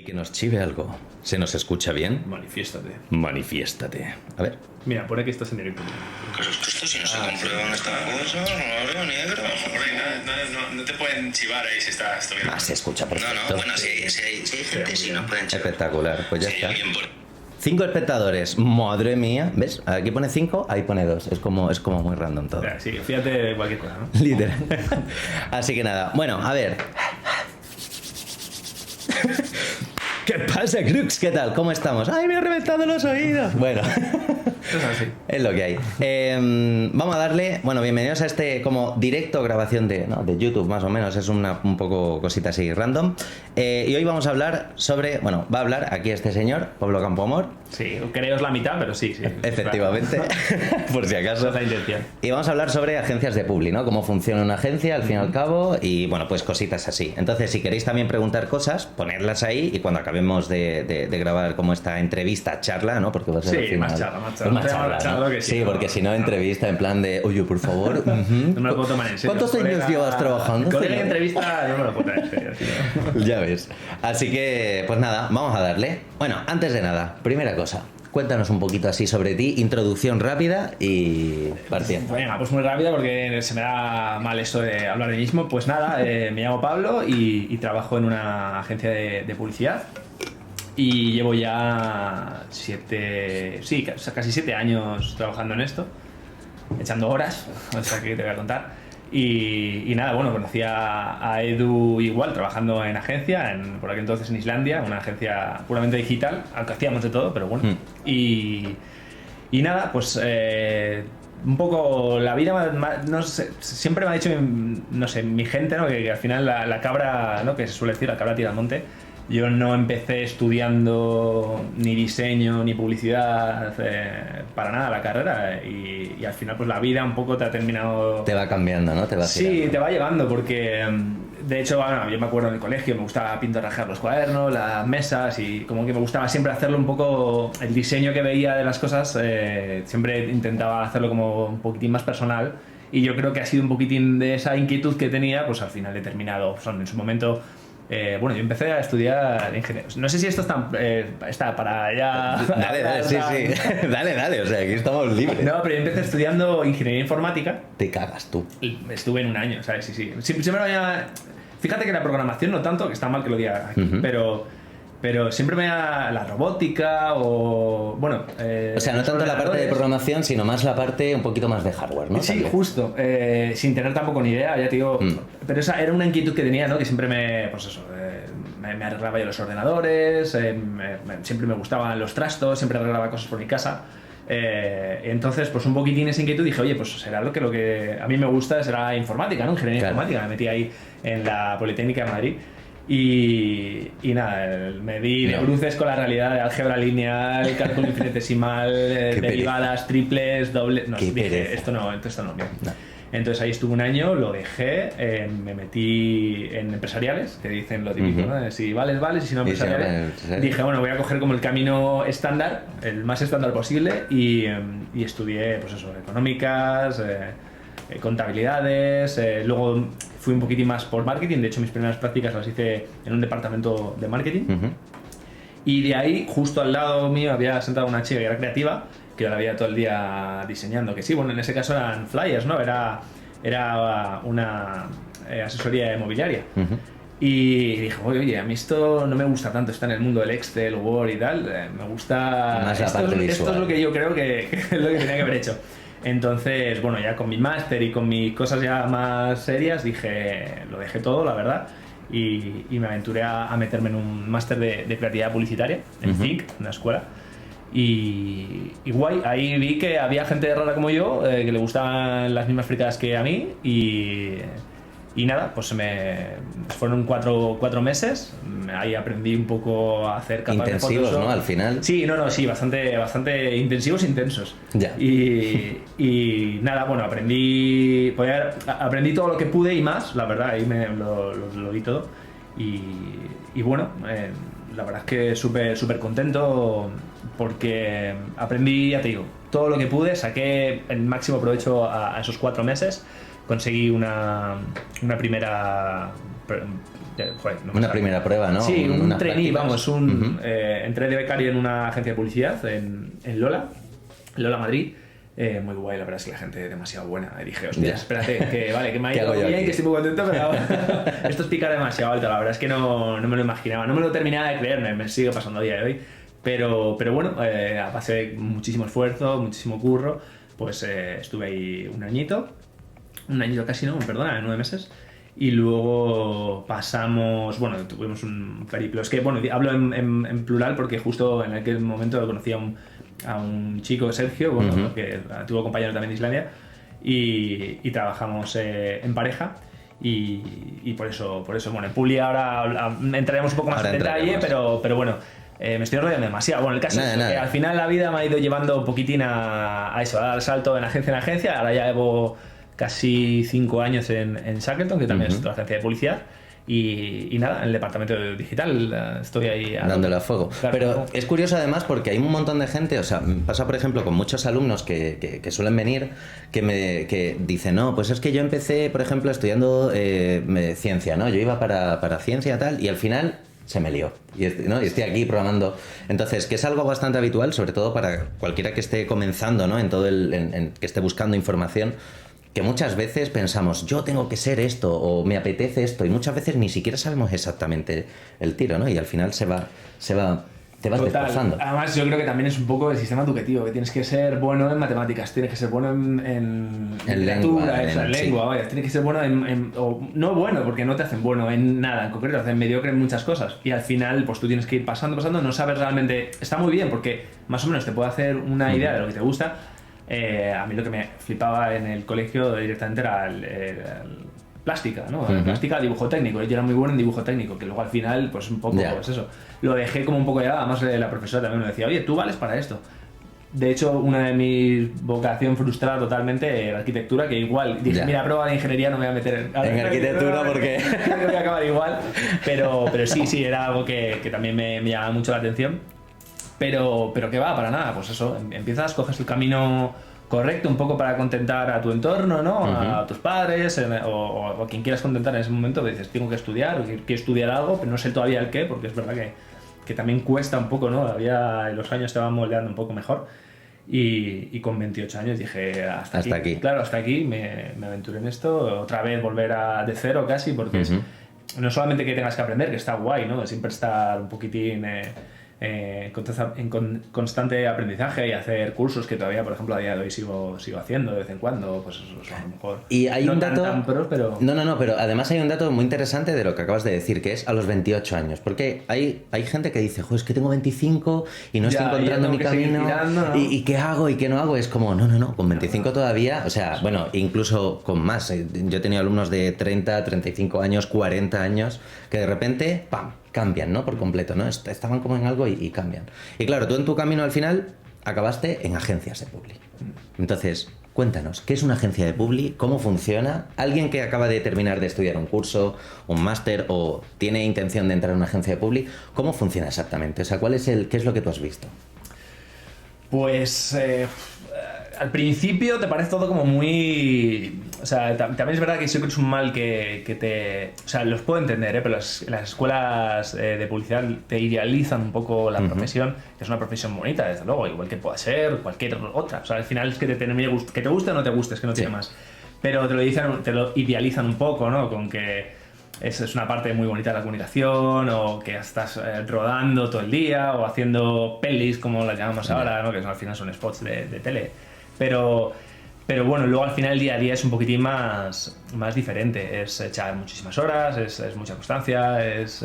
que nos chive algo. ¿Se nos escucha bien? Manifiéstate. Manifiéstate. A ver. Mira, pone que estás en directo. Esto si no se comprueban esta cosa, no veo negro. No te pueden chivar ahí si estás todavía. Ah, se escucha perfecto. No, bueno, si hay gente, sí nos pueden chivar. Espectacular, pues ya Sí, está. bien por... 5 espectadores. Madre mía. ¿Ves? Aquí pone 5, ahí pone 2. Es como muy random todo. Sí, fíjate de cualquier cosa, ¿no? Literal. Así que nada. Bueno, a ver. ¿Qué pasa, Crux? ¿Qué tal? ¿Cómo estamos? ¡Ay, me he reventado los oídos! Bueno, Es así. es lo que hay. Vamos a darle... Bueno, bienvenidos a este como directo grabación de YouTube, más o menos. Es un poco cosita así random. Y hoy vamos a hablar sobre... Bueno, va a hablar aquí este señor, Pablo Campoamor. Sí, creo es la mitad, pero sí. Efectivamente, por si Esa acaso. es la intención. Y vamos a hablar sobre agencias de publi, ¿no? Cómo funciona una agencia, al fin y al cabo, y bueno, pues cositas así. Entonces, si queréis también preguntar cosas, ponedlas ahí y cuando acabemos de grabar como esta entrevista, charla, ¿no? Porque va a ser Sí, al final... más charla. Pues más charla, charla ¿no? que sí, Sí, porque no, si no, entrevista en plan de, oye, por favor... No me lo puedo tomar en serio. ¿Cuántos años llevas trabajando? Colega de entrevista, no me lo puedo tomar en serio. Tío. Ya ves. Así que, pues nada, vamos a darle. Bueno, antes de nada, primera cosa. Cuéntanos un poquito así sobre ti, introducción rápida y partiendo. Venga, pues muy rápido porque se me da mal esto de hablar de mí mismo. Pues nada, me llamo Pablo y trabajo en una agencia de publicidad. Y llevo ya casi 7 años trabajando en esto, echando horas, o sea que te voy a contar. Y nada, bueno, conocí a Edu igual, trabajando en agencia, por aquel entonces en Islandia, una agencia puramente digital, aunque hacíamos de todo, pero bueno. Y nada, pues un poco la vida, no sé, siempre me ha dicho, no sé, mi gente, ¿no? Que al final la cabra, ¿no? Que se suele decir, la cabra tira al monte. Yo no empecé estudiando ni diseño ni publicidad para nada la carrera y al final pues la vida un poco te ha terminado... Te va cambiando, ¿no? Te va Sí, girando. te va llevando porque de hecho bueno, yo me acuerdo en el colegio me gustaba pintarrajear los cuadernos, las mesas y como que me gustaba siempre hacerlo un poco, el diseño que veía de las cosas siempre intentaba hacerlo como un poquitín más personal y yo creo que ha sido un poquitín de esa inquietud que tenía, pues al final he terminado, en su momento... bueno, yo empecé a estudiar ingeniería. No sé si esto está para ya... Dale, sí. Dale, o sea, aquí estamos libres. No, pero yo empecé estudiando ingeniería informática. Te cagas tú. Y estuve en un año, ¿sabes? Sí. Siempre me había... Fíjate que la programación no tanto, que está mal que lo diga aquí, pero siempre me da la robótica o... Bueno... O sea, no tanto la parte de programación, sino más la parte un poquito más de hardware, ¿no? Sí, También. justo. Sin tener tampoco ni idea, ya te digo... Pero esa era una inquietud que tenía, ¿no? Que siempre me arreglaba yo los ordenadores, siempre me gustaban los trastos, siempre arreglaba cosas por mi casa. Entonces, pues un poquitín esa inquietud dije, oye, pues será lo que a mí me gusta, será informática, ¿no? Ingeniería informática. Me metí ahí en la Politécnica de Madrid. Y nada, me di de bruces con la realidad de álgebra lineal, cálculo infinitesimal, derivadas, triples, dobles. No, dije, esto no. Entonces ahí estuve un año, lo dejé, me metí en empresariales, que dicen lo típico, ¿no? Si vales, y si no empresariales. Dije, bueno, voy a coger como el camino estándar, el más estándar posible, y estudié, pues eso, económicas, contabilidades, luego fui un poquitín más por marketing, de hecho mis primeras prácticas las hice en un departamento de marketing. Y de ahí, justo al lado mío, había sentado una chica que era creativa, que yo la veía todo el día diseñando, que sí, bueno, en ese caso eran flyers, ¿no? Era una asesoría inmobiliaria. Y dije, oye, a mí esto no me gusta tanto, está en el mundo del Excel, Word y tal, me gusta... Más la parte visual. Esto es lo que yo creo que es lo que tenía que haber hecho. Entonces, bueno, ya con mi máster y con mis cosas ya más serias, lo dejé todo, la verdad, y me aventuré a meterme en un máster de creatividad publicitaria en Think, una escuela. Y guay, ahí vi que había gente rara como yo, que le gustaban las mismas fritas que a mí y nada, pues fueron cuatro meses, ahí aprendí un poco a hacer capas de intensivos, Photoshop. ¿no? Al final. Sí, sí, bastante intensivos e intensos. Ya. Y nada, bueno, aprendí todo lo que pude y más, la verdad, ahí lo di todo. Y bueno, la verdad es que súper contento porque aprendí, ya te digo, todo lo que pude, saqué el máximo provecho a esos 4 meses, conseguí una primera joder, no me Una sale. primera prueba, ¿no? Sí, un Unas trainee, prácticas. vamos, entré de becario en una agencia de publicidad en Lola Madrid. Muy guay, la verdad es que la gente es demasiado buena. Y dije, hostia, Ya. espérate, que vale, que me ha ¿Qué ido hago yo bien, aquí? que estoy muy contento, pero esto es picar demasiado alto. La verdad es que no me lo imaginaba, no me lo terminaba de creer, me sigue pasando a día de hoy. Pero bueno, a base de muchísimo esfuerzo, muchísimo curro, pues estuve ahí un añito casi, no, perdona, 9 meses. Y luego pasamos, bueno, tuvimos un periplo. Es que, bueno, hablo en plural porque justo en aquel momento conocí a un chico, Sergio, bueno, que tuvo compañero también de Islandia, y trabajamos en pareja. Y por eso, bueno, en Publi ahora entraremos un poco más Ahora en detalle, entraremos. pero bueno, me estoy rodeando demasiado. Bueno, el caso es que al final la vida me ha ido llevando un poquitín a eso, a dar el salto en agencia. Ahora ya llevo casi 5 años en Shackleton, que también es otra agencia de publicidad. Y nada, en el departamento digital estoy ahí Dándole a fuego. Claro. Pero es curioso además porque hay un montón de gente, o sea, me pasa por ejemplo con muchos alumnos que suelen venir que dicen, no, pues es que yo empecé, por ejemplo, estudiando ciencia, ¿no? Yo iba para ciencia y tal, y al final se me lió, ¿no? Y estoy aquí programando. Entonces, que es algo bastante habitual, sobre todo para cualquiera que esté comenzando, ¿no? En todo que esté buscando información, que muchas veces pensamos, yo tengo que ser esto, o me apetece esto, y muchas veces ni siquiera sabemos exactamente el tiro, ¿no? Y al final te vas desplazando. Además, yo creo que también es un poco el sistema educativo, que tienes que ser bueno en matemáticas, tienes que ser bueno en literatura, en lengua, vaya, tienes que ser bueno o no bueno, porque no te hacen bueno en nada en concreto, te hacen mediocre en muchas cosas. Y al final, pues tú tienes que ir pasando, no sabes realmente. Está muy bien, porque más o menos te puede hacer una idea de lo que te gusta. A mí lo que me flipaba en el colegio directamente era el plástica, ¿no? Plástica, dibujo técnico. Yo era muy bueno en dibujo técnico, que luego al final, pues un poco, pues eso, lo dejé como un poco ya. Además, la profesora también me decía, oye, tú vales para esto. De hecho, una de mis vocación frustrada totalmente era arquitectura, que igual dije, mira, prueba de ingeniería, no me voy a meter en arquitectura porque creo que voy a acabar igual. Pero sí, era algo que también me llamaba mucho la atención. Pero que va, para nada, pues eso, empiezas, coges el camino correcto un poco para contentar a tu entorno, ¿no? A tus padres o a quien quieras contentar en ese momento. Dices, tengo que estudiar, o quiero estudiar algo, pero no sé todavía el qué, porque es verdad que también cuesta un poco, ¿no? Los años te van moldeando un poco mejor. Y con 28 años dije, hasta aquí. Claro, hasta aquí me aventuré en esto, otra vez volver de cero casi, porque es no solamente que tengas que aprender, que está guay, ¿no? Siempre estar un poquitín en constante aprendizaje y hacer cursos que todavía, por ejemplo, a día de hoy sigo haciendo de vez en cuando, pues eso a lo mejor. Y hay no un dato. Tan pros, pero... No, pero además hay un dato muy interesante de lo que acabas de decir, que es a los 28 años. Porque hay gente que dice, joder, es que tengo 25 y no estoy encontrando mi camino. Tirando, ¿no? ¿Y qué hago y qué no hago? Es como, no, con 25 todavía, o sea, bueno, incluso con más. Yo he tenido alumnos de 30, 35 años, 40 años, que de repente, ¡pam!, cambian, ¿no? Por completo, ¿no? Estaban como en algo y cambian. Y claro, tú en tu camino al final acabaste en agencias de publi. Entonces, cuéntanos, ¿qué es una agencia de publi? ¿Cómo funciona? Alguien que acaba de terminar de estudiar un curso, un máster o tiene intención de entrar en una agencia de publi, ¿cómo funciona exactamente? O sea, ¿qué es lo que tú has visto? Pues al principio te parece todo como muy... O sea, también es verdad que siempre es un mal que te... O sea, los puedo entender, pero las escuelas de publicidad te idealizan un poco la profesión, que es una profesión bonita, desde luego, igual que pueda ser cualquier otra. O sea, al final es que que te guste o no te guste, es que no tiene más. Pero te lo idealizan un poco, ¿no? Con que es una parte muy bonita de la comunicación, o que estás rodando todo el día, o haciendo pelis, como las llamamos ahora, ¿no? Que al final son spots de tele. Pero bueno, luego al final el día a día es un poquitín más diferente. Es echar muchísimas horas, es mucha constancia, es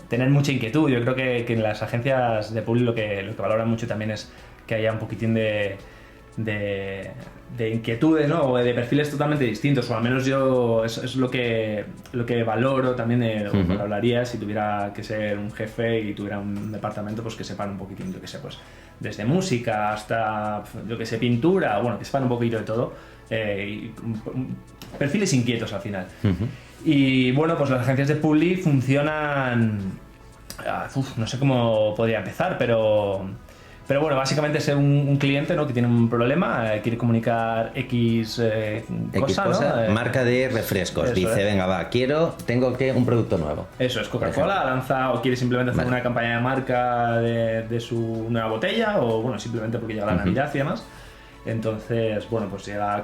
tener mucha inquietud. Yo creo que en las agencias de publi lo que valoran mucho también es que haya un poquitín de inquietudes, ¿no? O de perfiles totalmente distintos, o al menos yo es lo que valoro también, hablaría si tuviera que ser un jefe y tuviera un departamento, pues que sepan un poquitín, yo que sé, pues desde música hasta, yo que sé, pintura, bueno, que sepan un poquito de todo, perfiles inquietos al final. Y bueno, pues las agencias de publi funcionan, no sé cómo podría empezar, pero Pero bueno, básicamente es un cliente, ¿no?, que tiene un problema, quiere comunicar X cosa, ¿no? Marca de refrescos. Eso Dice, es. venga, va, tengo que un producto nuevo. Eso es, Coca-Cola lanza o quiere simplemente hacer una campaña de marca de su nueva botella, o bueno, simplemente porque llega la Navidad y demás. Entonces, bueno, pues llega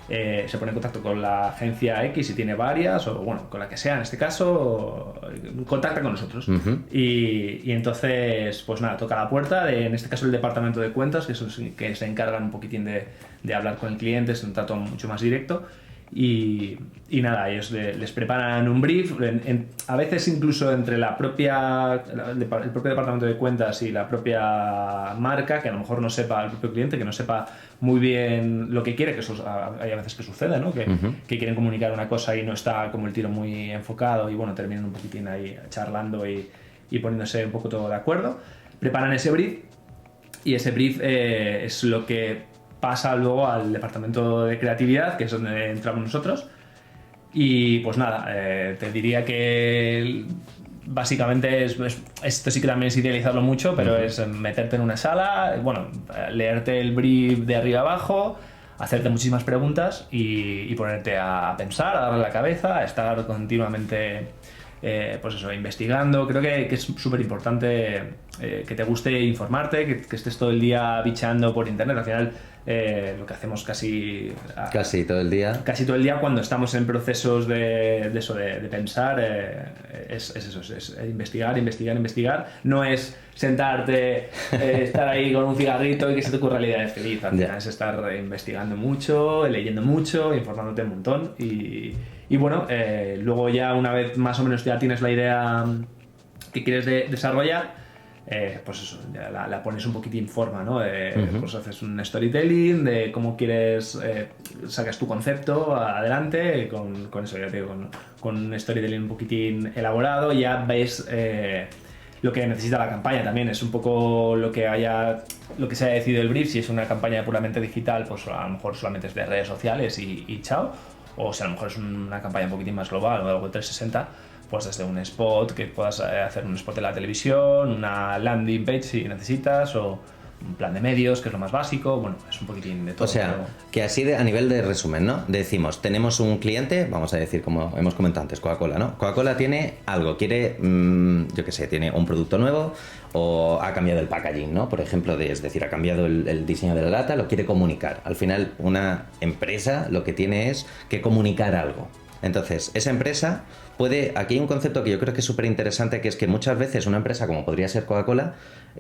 se pone en contacto con la agencia X si tiene varias, o bueno, con la que sea en este caso, contacta con nosotros. Y entonces, pues nada, toca la puerta en este caso el departamento de cuentas, que son que se encargan un poquitín de hablar con el cliente, es un trato mucho más directo. Y nada, ellos les preparan un brief, a veces incluso entre el propio departamento de cuentas y la propia marca, que a lo mejor no sepa el propio cliente, que no sepa muy bien lo que quiere, que eso hay a veces que sucede, ¿no? Que quieren comunicar una cosa y no está como el tiro muy enfocado, y bueno, terminan un poquitín ahí charlando y poniéndose un poco todo de acuerdo. Preparan ese brief, y ese brief es lo que pasa luego al departamento de creatividad, que es donde entramos nosotros. Y pues nada, te diría que básicamente esto sí que también es idealizarlo mucho, pero es meterte en una sala, bueno, leerte el brief de arriba abajo, hacerte muchísimas preguntas y ponerte a pensar, a darle la cabeza, a estar continuamente pues eso, investigando. Creo que es súper importante que te guste informarte, que estés todo el día bichando por internet. Al final lo que hacemos casi todo el día. Casi todo el día cuando estamos en procesos de pensar, es eso, es investigar. No es sentarte, estar ahí con un cigarrito y que se te ocurra la idea de feliz. Al final es estar investigando mucho, leyendo mucho, informándote un montón. Y bueno, luego ya una vez más o menos ya tienes la idea que quieres desarrollar, pues eso, ya la pones un poquitín en forma, ¿no? Pues haces un storytelling de cómo quieres, sacas tu concepto adelante con eso, ya te digo, con un storytelling un poquitín elaborado, ya ves lo que necesita la campaña también. Es un poco lo que se haya decidido el brief. Si es una campaña puramente digital, pues a lo mejor solamente es de redes sociales y chao. O si a lo mejor es una campaña un poquitín más global o algo de 360, pues desde un spot, que puedas hacer un spot de la televisión, una landing page si necesitas, o un plan de medios, que es lo más básico. Bueno, es un poquitín de todo. O sea, que así a nivel de resumen, ¿no? Decimos, tenemos un cliente, vamos a decir, como hemos comentado antes, Coca-Cola, ¿no? Coca-Cola tiene algo, quiere, yo qué sé, tiene un producto nuevo, o ha cambiado el packaging, ¿no? Por ejemplo, es decir, ha cambiado el diseño de la lata, lo quiere comunicar. Al final, una empresa lo que tiene es que comunicar algo. Entonces, esa empresa aquí hay un concepto que yo creo que es súper interesante, que es que muchas veces una empresa como podría ser Coca-Cola,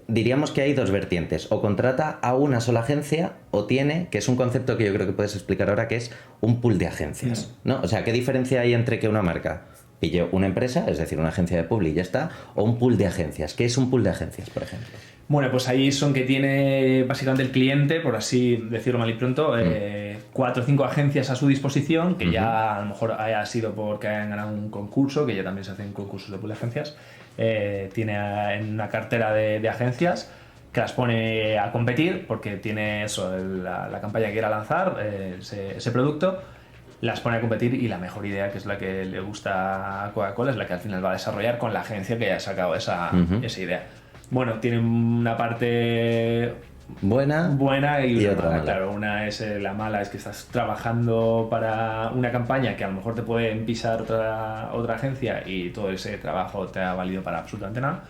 diríamos que hay dos vertientes: o contrata a una sola agencia, o tiene, que es un concepto que yo creo que puedes explicar ahora, que es un pool de agencias, ¿no? O sea, ¿qué diferencia hay entre que una marca pille una empresa, es decir, una agencia de publi y ya está, o un pool de agencias? ¿Qué es un pool de agencias, por ejemplo? Bueno, pues ahí son que tiene básicamente el cliente, por así decirlo mal y pronto, 4 o 5 agencias a su disposición, que ya a lo mejor haya sido porque hayan ganado un concurso, que ya también se hacen concursos de pool de agencias. Tiene en una cartera de agencias que las pone a competir porque tiene eso, la campaña que quiera lanzar, ese producto. Las pone a competir, y la mejor idea, que es la que le gusta a Coca-Cola, es la que al final va a desarrollar con la agencia que haya sacado esa idea. Bueno, tiene una parte buena y otra mala. Claro, una es la mala, es que estás trabajando para una campaña que a lo mejor te pueden pisar otra agencia, y todo ese trabajo te ha valido para absolutamente nada.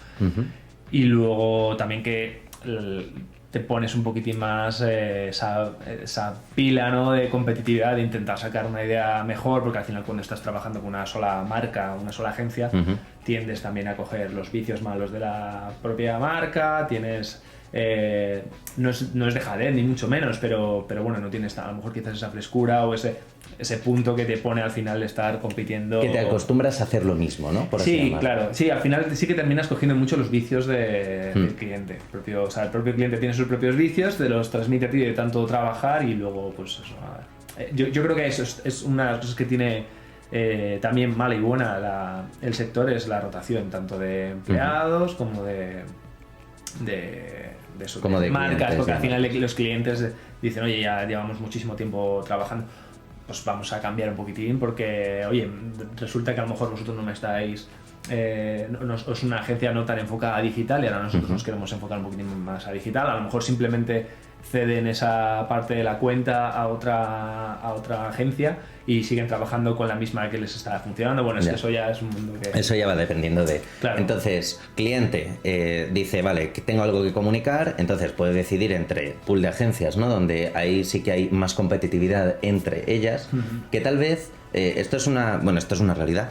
Y luego también que te pones un poquitín más esa pila, ¿no?, de competitividad, de intentar sacar una idea mejor, porque al final cuando estás trabajando con una sola marca, una sola agencia, tiendes también a coger los vicios malos de la propia marca, tienes... no es dejadez ni mucho menos, pero bueno, no tienes a lo mejor quizás esa frescura o ese punto que te pone al final de estar compitiendo. Que te acostumbras a hacer lo mismo, ¿no? Sí, claro. Sí, al final sí que terminas cogiendo mucho los vicios del cliente. O sea, el propio cliente tiene sus propios vicios, te los transmite a ti de tanto trabajar, y luego pues eso. Yo creo que eso es una de las cosas que tiene también mala y buena el sector, es la rotación, tanto de empleados como de marcas, clientes, porque al final los clientes dicen, oye, ya llevamos muchísimo tiempo trabajando, pues vamos a cambiar un poquitín, porque oye, resulta que a lo mejor vosotros no me estáis es una agencia no tan enfocada a digital y ahora nosotros nos queremos enfocar un poquitín más a digital. A lo mejor simplemente ceden esa parte de la cuenta a otra agencia y siguen trabajando con la misma que les está funcionando. Bueno, es que eso ya es un mundo que... Eso ya va dependiendo de... Claro. Entonces, cliente dice, vale, que tengo algo que comunicar, entonces puede decidir entre pool de agencias, ¿no? Donde ahí sí que hay más competitividad entre ellas, que tal vez... esto es una realidad,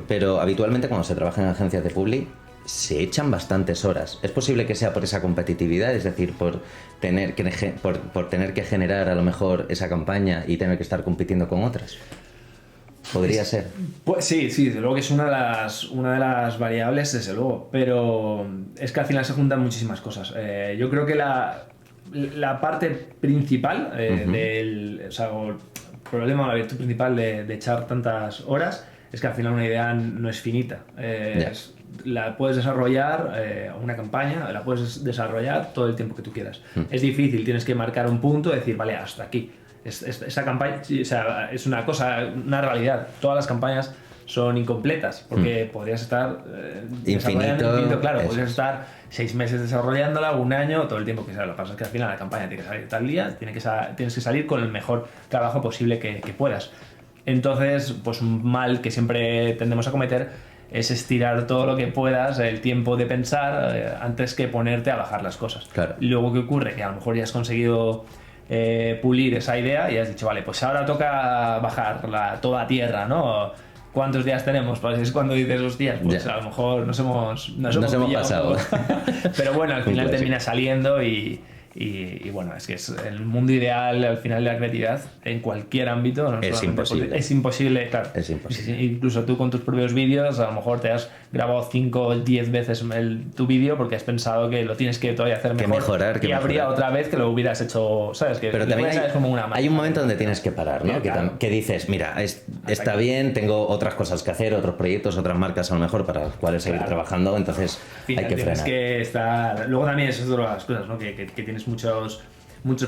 pero habitualmente cuando se trabaja en agencias de publi se echan bastantes horas. Es posible que sea por esa competitividad, es decir, por tener que generar a lo mejor esa campaña y tener que estar compitiendo con otras. Podría ser. Pues sí, desde luego que es una de las variables, desde luego, pero es que al final se juntan muchísimas cosas. Yo creo que la parte principal o sea, el problema, la virtud principal de echar tantas horas es que al final una idea no es finita. La puedes desarrollar, una campaña, la puedes desarrollar todo el tiempo que tú quieras. Es difícil, tienes que marcar un punto y decir, vale, hasta aquí. Esa campaña, o sea, es una realidad. Todas las campañas son incompletas porque podrías estar infinito, claro, podrías estar 6 meses desarrollándola, 1 año, todo el tiempo que sea. Lo que pasa es que al final la campaña tiene que salir tal día, tienes que salir con el mejor trabajo posible que puedas. Entonces, pues un mal que siempre tendemos a cometer es estirar todo lo que puedas el tiempo de pensar antes que ponerte a bajar las cosas. Claro. Y luego, ¿qué ocurre? Que a lo mejor ya has conseguido pulir esa idea y has dicho, vale, pues ahora toca bajarla toda a tierra, ¿no? ¿Cuántos días tenemos? Pues es cuando dices los días, pues a lo mejor nos hemos pasado. Pero bueno, al final termina saliendo y bueno, es que es el mundo ideal al final de la creatividad en cualquier ámbito. No es imposible. Es imposible, claro. Es imposible. Incluso tú con tus propios vídeos, a lo mejor te has grabado 5 o 10 veces tu vídeo porque has pensado que lo tienes que todavía hacer mejor. Que habría otra vez que lo hubieras hecho, ¿sabes? Pero también hay un momento donde tienes que parar, ¿no? Claro. Que dices, mira, está bien, tengo otras cosas que hacer, otros proyectos, otras marcas a lo mejor para las cuales seguir trabajando, entonces hay que frenar. Tienes que estar... Luego también eso es de las cosas, ¿no? Que tienes muchos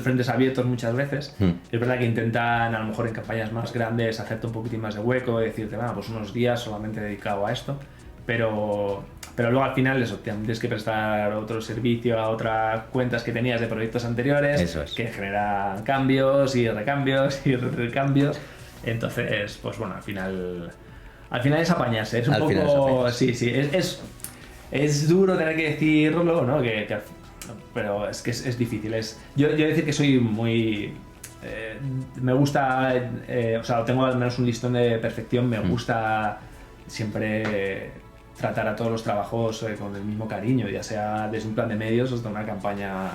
frentes abiertos muchas veces. Es verdad que intentan a lo mejor en campañas más grandes hacerte un poquitín más de hueco y decirte, bueno, pues unos días solamente dedicado a esto, pero luego al final eso, tienes que prestar otro servicio a otras cuentas que tenías de proyectos anteriores que generan cambios y recambios y recambios. Entonces, pues bueno, al final es apañarse, es un poco... Sí, es duro tener que decirlo, ¿no? Pero es que es difícil. Yo decir que soy muy... me gusta... o sea, tengo al menos un listón de perfección. Me gusta siempre tratar a todos los trabajos con el mismo cariño, ya sea desde un plan de medios hasta una campaña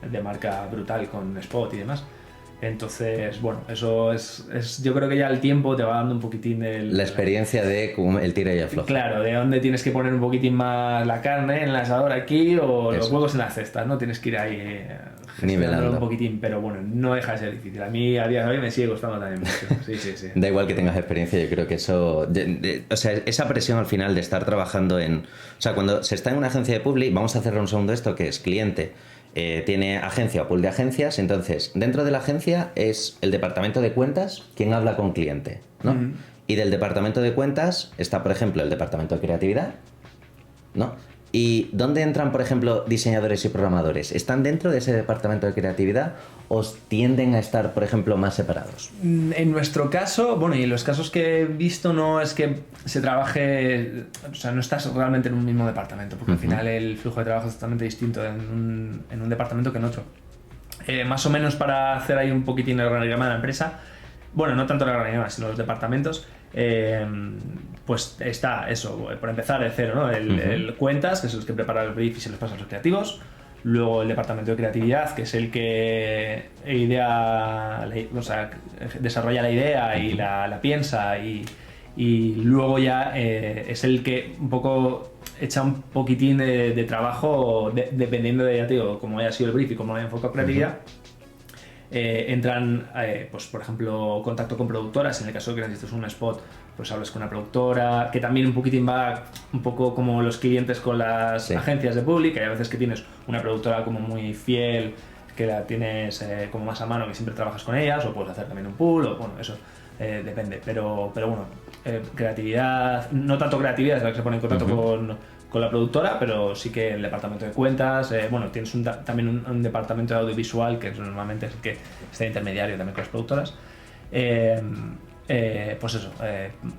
de marca brutal con spot y demás. Entonces, bueno, eso es yo creo que ya el tiempo te va dando un poquitín la experiencia de el tira y afloja. Claro, de dónde tienes que poner un poquitín más la carne en el asador aquí o los huevos en las cestas, ¿no? Tienes que ir ahí nivelando un poquitín, pero bueno, no deja de ser difícil. A mí a día de hoy me sigue costando también mucho. Sí. Da igual que tengas experiencia, yo creo que eso... o sea, esa presión al final de estar trabajando en... O sea, cuando se está en una agencia de publi, vamos a cerrar un segundo esto, que es cliente... tiene agencia o pool de agencias, entonces dentro de la agencia es el departamento de cuentas quien habla con cliente, ¿no? Y del departamento de cuentas está, por ejemplo, el departamento de creatividad, ¿no? ¿Y dónde entran, por ejemplo, diseñadores y programadores? ¿Están dentro de ese departamento de creatividad o tienden a estar, por ejemplo, más separados? En nuestro caso, bueno, y en los casos que he visto no es que se trabaje, o sea, no estás realmente en un mismo departamento, porque al final el flujo de trabajo es totalmente distinto en un departamento que en otro. Más o menos para hacer ahí un poquitín el organigrama de la empresa, bueno, no tanto el organigrama, sino los departamentos, pues está eso, por empezar de cero, ¿no? El cuentas, que es el que prepara el brief y se los pasa a los creativos. Luego el departamento de creatividad, que es el que desarrolla la idea y la piensa y luego ya es el que un poco echa un poquitín de trabajo dependiendo de, ya te digo, cómo haya sido el brief y cómo haya enfocado creatividad. Entran, pues por ejemplo, contacto con productoras. En el caso de que necesites un spot, pues hablas con una productora, que también un poquitín va un poco como los clientes con las agencias de public. Hay a veces que tienes una productora como muy fiel, que la tienes como más a mano, que siempre trabajas con ellas, o puedes hacer también un pool, o bueno, eso depende. Pero bueno, creatividad, no tanto creatividad, es la que se pone en contacto con la productora, pero sí que el departamento de cuentas, bueno, tienes también un departamento de audiovisual que normalmente es el que está intermediario también con las productoras. Pues eso,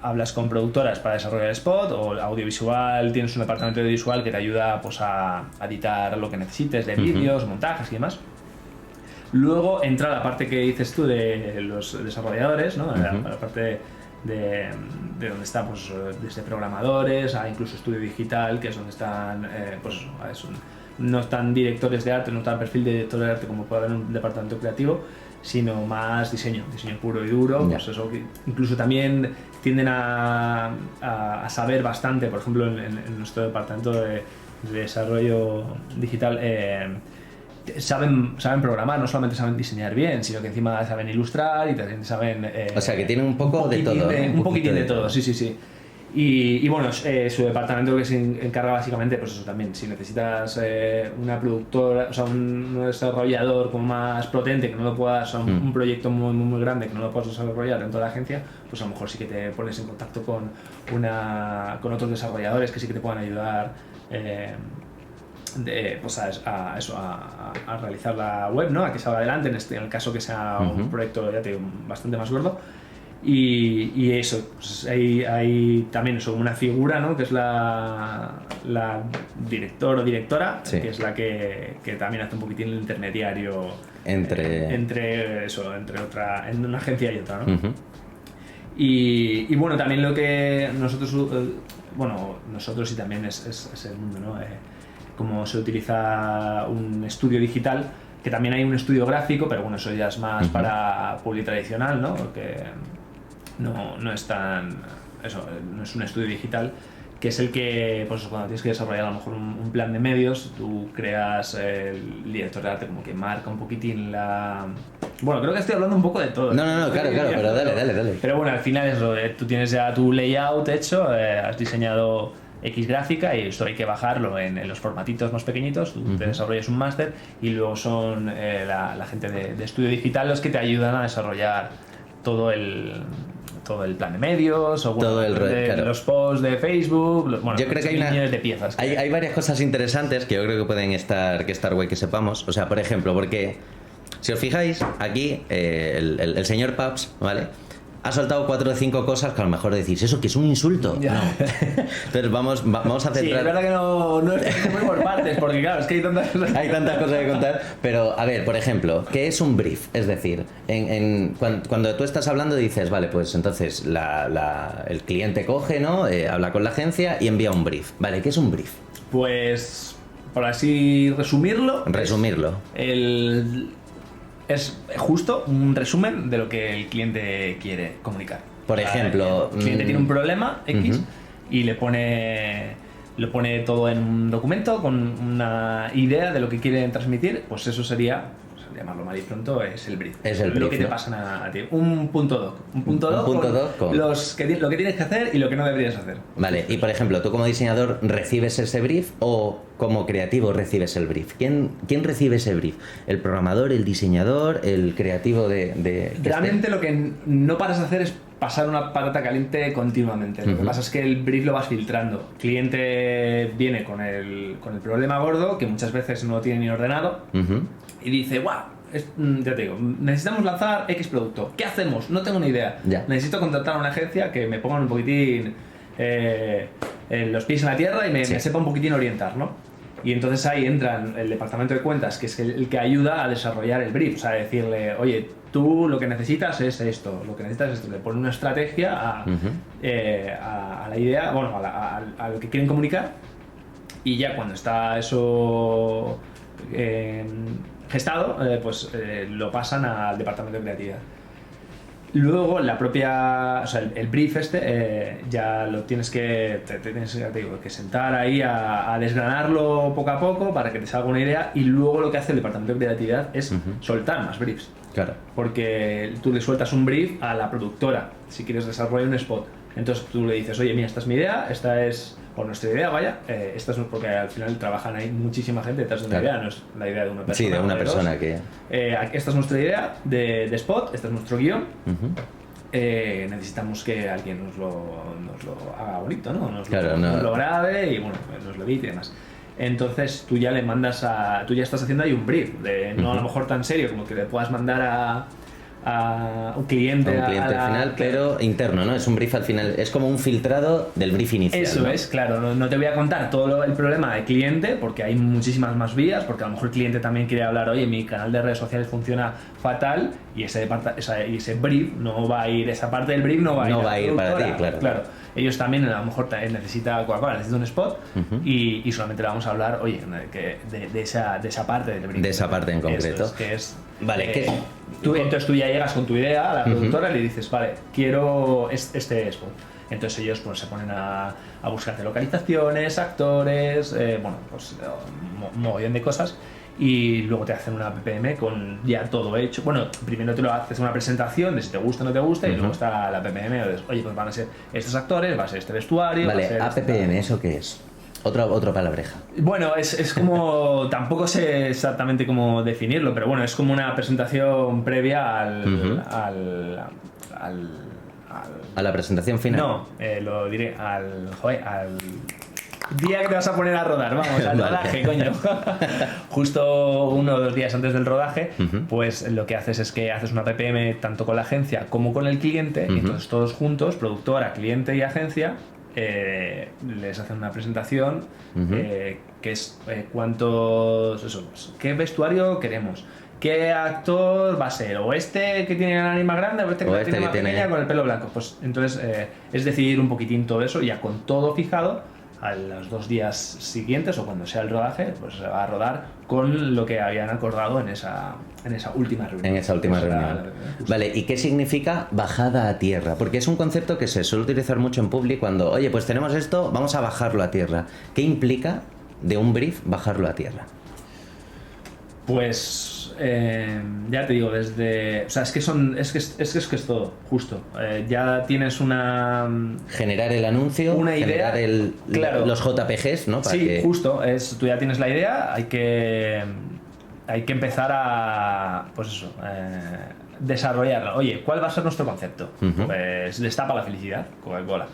hablas con productoras para desarrollar el spot, o audiovisual, tienes un departamento de audiovisual que te ayuda pues a editar lo que necesites de vídeos, montajes y demás. Luego entra la parte que dices tú de los desarrolladores, ¿no? La parte de donde están pues, desde programadores a incluso estudio digital, que es donde están, pues no están directores de arte, no están perfil de director de arte como puede haber en un departamento creativo, sino más diseño puro y duro. Pues eso, incluso también tienden a saber bastante, por ejemplo en nuestro departamento de desarrollo digital, saben programar, no solamente saben diseñar bien, sino que encima saben ilustrar y también saben... o sea, que tienen un poco de todo. Un poquitín de todo, sí. Y bueno, su departamento que se encarga básicamente, pues eso también, si necesitas una productora, o sea, un desarrollador como más potente, que no lo puedas, un proyecto muy grande que no lo puedas desarrollar dentro de la agencia, pues a lo mejor sí que te pones en contacto con otros desarrolladores que sí que te puedan ayudar pues a realizar la web, ¿no? A que salga adelante, en el caso que sea un proyecto, ya te digo, bastante más gordo. Y eso, pues hay también eso, una figura, ¿no? Que es la director o directora, que es la que también hace un poquitín el intermediario entre una agencia y otra, ¿no? Y bueno, también lo que nosotros y también es el mundo, ¿no? Como se utiliza un estudio digital, que también hay un estudio gráfico, pero bueno, eso ya es más para publi tradicional, ¿no? Porque no es tan... Eso, no es un estudio digital, que es el que, pues cuando tienes que desarrollar a lo mejor un plan de medios, tú creas el director de arte como que marca un poquitín la... Bueno, creo que estoy hablando un poco de todo. No, claro, pero dale. Pero bueno, al final es lo de, tú tienes ya tu layout hecho, has diseñado X gráfica y esto hay que bajarlo en los formatitos más pequeñitos, tú te desarrollas un máster y luego son la gente de estudio digital los que te ayudan a desarrollar todo el plan de medios o todo los posts de Facebook, yo creo que hay millones de piezas. Hay varias cosas interesantes que yo creo que pueden estar guay que sepamos. O sea, por ejemplo, porque si os fijáis, aquí el señor Paps, ¿vale? Ha soltado 4 o 5 cosas que a lo mejor decís, ¿eso que es un insulto? Ya. No. Entonces vamos a centrar... Sí, es verdad que no es muy por partes, porque claro, es que hay tantas cosas... Hay tantas cosas que contar, pero a ver, por ejemplo, ¿qué es un brief? Es decir, cuando tú estás hablando dices, vale, pues entonces el cliente coge, ¿no? Habla con la agencia y envía un brief. Vale, ¿qué es un brief? Pues, por así resumirlo... Es justo un resumen de lo que el cliente quiere comunicar. Por ejemplo... El cliente tiene un problema X y le pone todo en un documento con una idea de lo que quiere transmitir, pues eso sería, llamarlo mal y pronto, es el brief. Es el brief, lo que te pasan a ti. Un punto doc. Un punto doc con lo que tienes que hacer y lo que no deberías hacer. Vale, y por ejemplo, tú como diseñador recibes ese brief o como creativo recibes el brief. ¿Quién recibe ese brief? ¿El programador, el diseñador, el creativo de Realmente lo que no paras de hacer es pasar una patata caliente continuamente. Lo que pasa es que el brief lo vas filtrando. El cliente viene con el problema gordo, que muchas veces no lo tiene ni ordenado, y dice, ¡guau! Ya te digo, necesitamos lanzar X producto. ¿Qué hacemos? No tengo ni idea. Ya. Necesito contratar a una agencia que me pongan un poquitín los pies en la tierra y me sepa un poquitín orientar, ¿no? Y entonces ahí entra el departamento de cuentas, que es el que ayuda a desarrollar el brief. O sea, decirle, oye, tú lo que necesitas es esto, lo que necesitas es esto. Le pone una estrategia a la idea, bueno, a lo que quieren comunicar. Y ya cuando está eso gestado, lo pasan al departamento de creatividad. Luego la propia, o sea, el brief ya lo tienes que sentar ahí a desgranarlo poco a poco para que te salga una idea, y luego lo que hace el departamento de creatividad es soltar más briefs. Claro. Porque tú le sueltas un brief a la productora si quieres desarrollar un spot. Entonces tú le dices, oye, mira, esta es mi idea, esta es, o nuestra idea, vaya, esta es, porque al final trabajan ahí muchísima gente detrás de una idea, no es la idea de una persona. Sí, de una persona que... esta es nuestra idea de spot, este es nuestro guión, necesitamos que alguien nos lo haga bonito, ¿no? Nos Claro, nos lo grabe y bueno, pues nos lo edite y demás. Entonces tú ya le mandas tú ya estás haciendo ahí un brief, no a lo mejor tan serio como que le puedas mandar a un cliente, al final, pero interno, ¿no? Es un brief al final, es como un filtrado del brief inicial. Eso, ¿no? Es, claro, no te voy a contar todo el problema de cliente, porque hay muchísimas más vías, porque a lo mejor el cliente también quiere hablar, oye, mi canal de redes sociales funciona fatal, y ese brief no va a ir, esa parte del brief no va a ir para ti, claro. Ellos también a lo mejor necesita Coca-Cola, necesita un spot, y solamente le vamos a hablar, oye, de esa parte del brief. De esa parte en concreto. Eso es, vale, entonces tú ya llegas con tu idea a la productora y le dices, vale, quiero este spot. Entonces ellos pues se ponen a buscarte localizaciones, actores, mogollón de cosas, y luego te hacen una PPM con ya todo hecho. Bueno, primero te lo haces una presentación de si te gusta o no te gusta, y luego está la PPM, oye, pues van a ser estos actores, va a ser este vestuario. Vale, va a ser APPM, ¿eso qué es? Otro palabreja. Bueno, es como, tampoco sé exactamente cómo definirlo, pero bueno, es como una presentación previa a la presentación final. No, lo diré al día que te vas a poner a rodar, vamos, al rodaje, coño. Justo 1 o 2 días antes del rodaje, pues lo que haces es que haces una PPM tanto con la agencia como con el cliente, y entonces todos juntos, productora, cliente y agencia, les hacen una presentación que es qué vestuario queremos, qué actor va a ser, o este que tiene la nariz más grande, o este que tiene más pequeña con el pelo blanco. Pues entonces es decidir un poquitín todo eso, ya con todo fijado. A los 2 días siguientes o cuando sea el rodaje, pues se va a rodar con lo que habían acordado en esa última reunión. En esa última reunión. Vale, ¿y qué significa bajada a tierra? Porque es un concepto que se suele utilizar mucho en public cuando, oye, pues tenemos esto, vamos a bajarlo a tierra. ¿Qué implica de un brief bajarlo a tierra? Pues ya te digo, desde, o sea, es que es todo, justo. Ya tienes una generar el anuncio, una idea, generar los JPGs, ¿no? Justo, tú ya tienes la idea, hay que empezar a, pues eso, desarrollarla. Oye, ¿cuál va a ser nuestro concepto? Pues destapa la felicidad, Coca-Cola.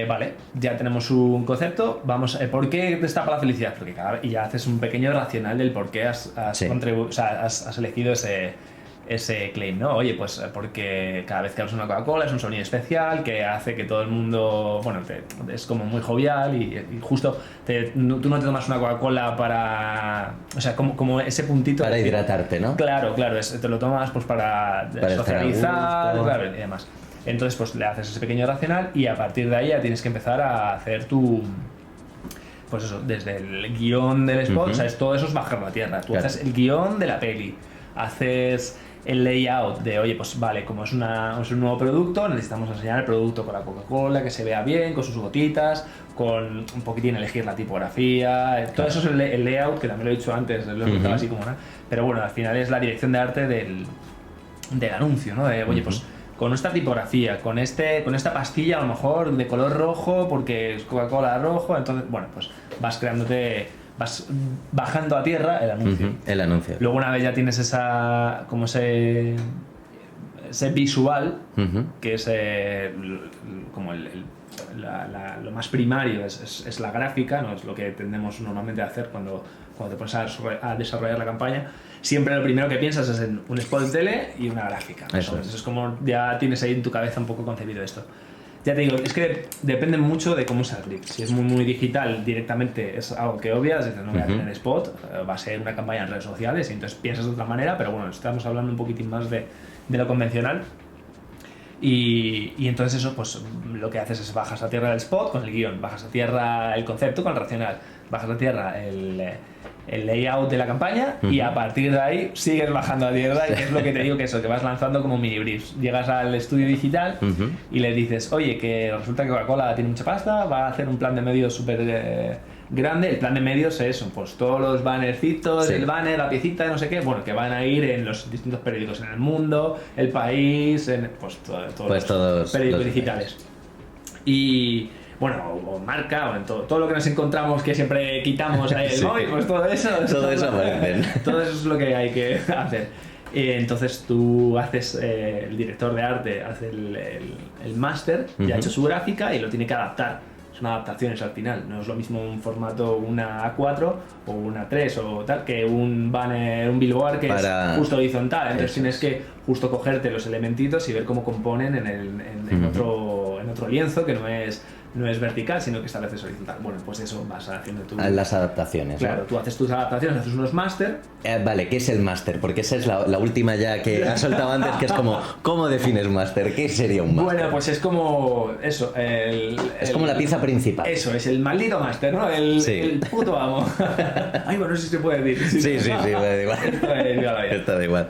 Vale, ya tenemos un concepto. Vamos, ¿por qué destapa la felicidad? Porque y ya haces un pequeño racional del por qué has elegido ese claim, ¿no? Oye, pues porque cada vez que abres una Coca-Cola es un sonido especial que hace que todo el mundo, bueno, es como muy jovial y justo tú no te tomas una Coca-Cola para, o sea, como ese puntito para hidratarte, ¿no? Claro, te lo tomas pues para socializar, claro, y demás. Entonces pues le haces ese pequeño racional y a partir de ahí ya tienes que empezar a hacer pues eso, desde el guión del spot, o sea, todo eso es bajarlo a tierra. Tú haces el guión de la peli, haces el layout de, oye, pues vale, como es un nuevo producto, necesitamos enseñar el producto con la Coca-Cola, que se vea bien, con sus gotitas, con un poquitín elegir la tipografía, todo eso es el layout, que también lo he dicho antes, lo he contado así como nada, pero bueno, al final es la dirección de arte del anuncio, ¿no? De, oye, pues con esta tipografía, con esta pastilla a lo mejor de color rojo, porque es Coca-Cola rojo, entonces, bueno, pues vas bajando a tierra el anuncio. El anuncio. Luego una vez ya tienes ese visual, que es como lo más primario, es la gráfica, no es lo que tendemos normalmente a hacer cuando te pones a desarrollar la campaña. Siempre lo primero que piensas es en un spot de tele y una gráfica. Eso es como ya tienes ahí en tu cabeza un poco concebido esto. Ya te digo, es que depende mucho de cómo sea el brief. Si es muy digital, directamente es algo que obvias, dices, no voy a tener spot, va a ser una campaña en redes sociales y entonces piensas de otra manera, pero bueno, estamos hablando un poquitín más de lo convencional. Y entonces eso, pues lo que haces es bajas a tierra el spot con el guión, bajas a tierra el concepto con el racional, bajas a tierra el layout de la campaña y a partir de ahí sigues bajando a tierra y es lo que te digo que vas lanzando como mini briefs. Llegas al estudio digital y le dices, oye, que resulta que Coca-Cola tiene mucha pasta, va a hacer un plan de medios súper grande. El plan de medios es eso, pues todos los bannercitos, el banner, la piecita, no sé qué, bueno, que van a ir en los distintos periódicos en El Mundo, El País, pues todos los periódicos digitales. Y bueno, o marca, o en todo lo que nos encontramos que siempre quitamos el móvil, pues todo eso aparece. Todo eso es lo que hay que hacer. Entonces tú haces, el director de arte hace el máster, ya ha hecho su gráfica y lo tiene que adaptar. Son adaptaciones al final, no es lo mismo un formato, una A4 o una A3 o tal, que un banner, un billboard que es justo horizontal. Entonces tienes que justo cogerte los elementitos y ver cómo componen en otro lienzo que no es vertical, sino que esta vez es horizontal. Bueno, pues eso vas haciendo tú. Las adaptaciones. Claro, ¿no? tú haces tus adaptaciones, haces unos máster. Vale, ¿qué es el máster? Porque esa es la última ya que has soltado antes, que es como, ¿cómo defines máster? ¿Qué sería un máster? Bueno, pues es como eso. Es como la pieza principal. Eso, es el maldito máster, ¿no? El puto amo. Ay, bueno, no sé si se puede decir. Sí, da igual. Está da igual.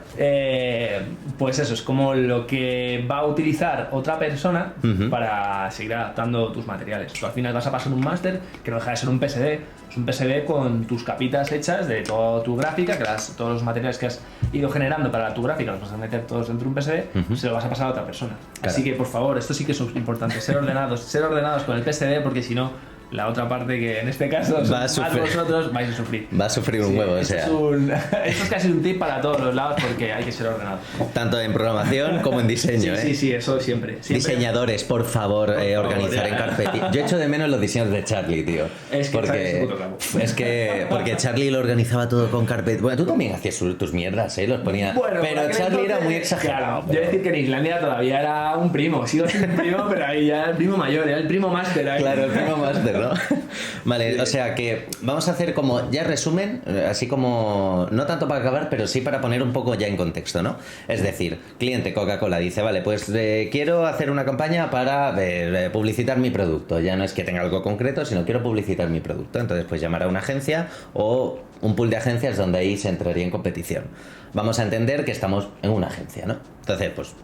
Pues eso, es como lo que va a utilizar otra persona para seguir adaptando tus materiales. Tú al final vas a pasar un máster que no deja de ser un PSD. Es un PSD con tus capitas hechas de toda tu gráfica, todos los materiales que has ido generando para tu gráfica los vas a meter todos dentro de un PSD, se lo vas a pasar a otra persona. Claro. Así que, por favor, esto sí que es importante, ser ordenados con el PSD, porque si no, la otra parte, que en este caso vosotros vais a sufrir. Va a sufrir un huevo, o sea. Esto es casi un tip para todos los lados, porque hay que ser ordenado. Tanto en programación como en diseño, Sí, eso siempre. Diseñadores, por favor, organizar en carpetita. Yo echo de menos los diseños de Charlie, tío. Porque Charlie lo organizaba todo con carpetita. Bueno, tú también hacías tus mierdas, los ponía. Bueno, pero Charlie era muy exagerado. Claro, yo decir que en Islandia todavía era un primo, sigo siendo un primo, pero ahí ya el primo mayor, era el primo máster ahí. Claro, el primo máster, ¿no? Vale, o sea que vamos a hacer como ya resumen, así como no tanto para acabar, pero sí para poner un poco ya en contexto, ¿no? Es decir, cliente Coca-Cola dice, vale, pues quiero hacer una campaña para publicitar mi producto. Ya no es que tenga algo concreto, sino quiero publicitar mi producto. Entonces, pues llamar a una agencia o un pool de agencias donde ahí se entraría en competición. Vamos a entender que estamos en una agencia, ¿no? Entonces, pues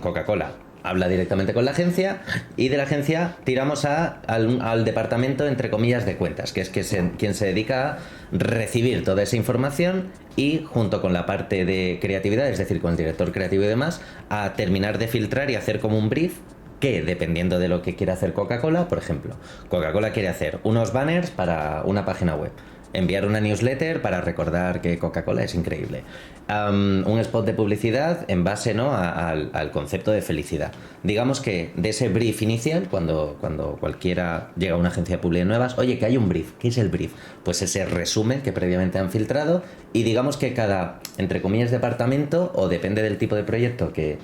Coca-Cola habla directamente con la agencia y de la agencia tiramos al departamento, entre comillas, de cuentas, que es quien se dedica a recibir toda esa información y junto con la parte de creatividad, es decir, con el director creativo y demás, a terminar de filtrar y hacer como un brief que, dependiendo de lo que quiera hacer Coca-Cola, por ejemplo, Coca-Cola quiere hacer unos banners para una página web, enviar una newsletter para recordar que Coca-Cola es increíble, un spot de publicidad en base, ¿no?, al concepto de felicidad. Digamos que de ese brief inicial, cuando cualquiera llega a una agencia de publicidad nuevas, oye, que hay un brief. ¿Qué es el brief? Pues ese resumen que previamente han filtrado, y digamos que cada, entre comillas, departamento, o depende del tipo de proyecto que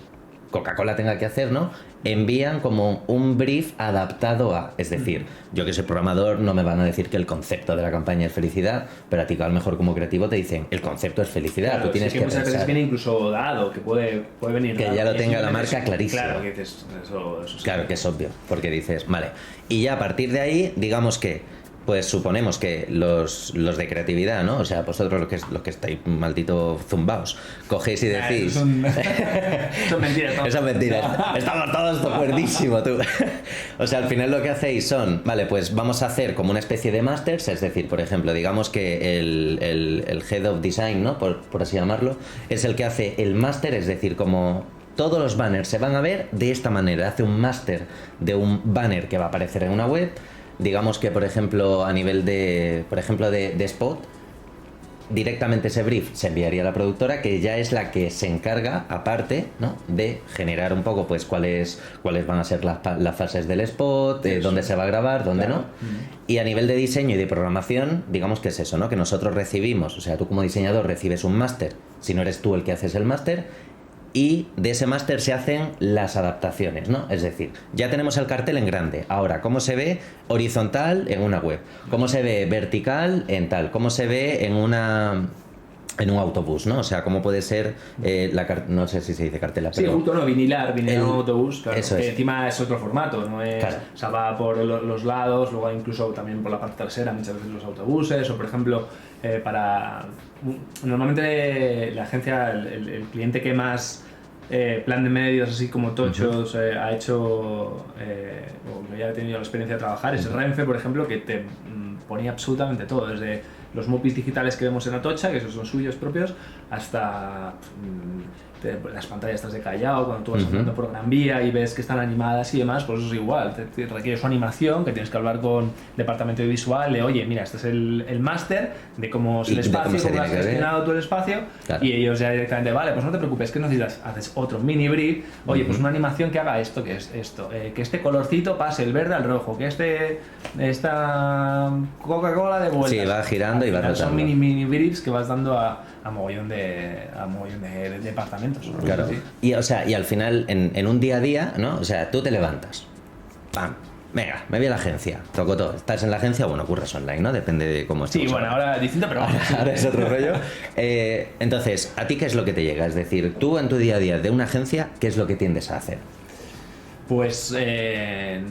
Coca-Cola tenga que hacer, ¿no?, envían como un brief adaptado a, es decir, yo que soy programador no me van a decir que el concepto de la campaña es felicidad, pero a ti a lo mejor como creativo te dicen el concepto es felicidad, claro, tú tienes que muchas veces viene incluso dado, que puede venir que dado, ya lo tenga la marca clarísimo. Claro, que dices, eso claro, que es obvio, porque dices, vale, y ya a partir de ahí, digamos que pues suponemos que los de creatividad, ¿no? O sea, vosotros los que estáis maldito zumbaos, cogéis y decís... Son mentiras, ¿no? Son mentiras. Estamos todos tocuerdísimos, tú. O sea, al final lo que hacéis son, vale, pues vamos a hacer como una especie de masters, es decir, por ejemplo, digamos que el Head of Design, ¿no?, por así llamarlo, es el que hace el máster, es decir, como... Todos los banners se van a ver de esta manera. Hace un máster de un banner que va a aparecer en una web. Digamos que, por ejemplo, a nivel de spot, directamente ese brief se enviaría a la productora, que ya es la que se encarga, aparte, ¿no?, de generar un poco pues cuáles van a ser las fases del spot, dónde se va a grabar, dónde claro. No. Y a nivel de diseño y de programación, digamos que es eso, ¿no?, que nosotros recibimos, o sea, tú como diseñador recibes un máster, si no eres tú el que haces el máster, y de ese máster se hacen las adaptaciones, ¿no? Es decir, ya tenemos el cartel en grande. Ahora, ¿cómo se ve horizontal en una web? ¿Cómo se ve vertical en tal? ¿Cómo se ve en un autobús, ¿no? O sea, ¿cómo puede ser no sé si se dice cartela, pero... Sí, justo no, vinilar un autobús, claro, eso que encima es otro formato, no es... Claro. O sea, va por los lados, luego incluso también por la parte trasera, muchas veces los autobuses, o por ejemplo, normalmente la agencia, el cliente que más plan de medios así como tochos ha hecho, o ya he tenido la experiencia de trabajar, es el Renfe, por ejemplo, que te ponía absolutamente todo, desde los MOPIs digitales que vemos en Atocha, que esos son suyos propios, hasta las pantallas estas de Callao, cuando tú vas andando por Gran Vía y ves que están animadas y demás, pues eso es igual, te requiere su animación, que tienes que hablar con departamento de visual, de oye, mira, este es el máster de cómo es el espacio, cómo has gestionado tú el espacio, claro. Y ellos ya directamente, vale, pues no te preocupes, que necesitas, haces otro mini brief, oye, pues una animación que haga esto, que es esto, que este colorcito pase el verde al rojo, que esta Coca-Cola de vuelta. Sí, va girando y va rotando. Son mini briefs que vas dando a mogollón de departamentos. Claro. Sí. Y, o sea, y al final, en un día a día, ¿no? O sea, tú te levantas, ¡pam! Venga, me voy a la agencia, toco todo. Estás en la agencia, bueno, curras online, ¿no? Depende de cómo estés. Sí, bueno, ahora distinto, pero ahora es otro rollo. Entonces, ¿a ti qué es lo que te llega? Es decir, tú en tu día a día de una agencia, ¿qué es lo que tiendes a hacer? Pues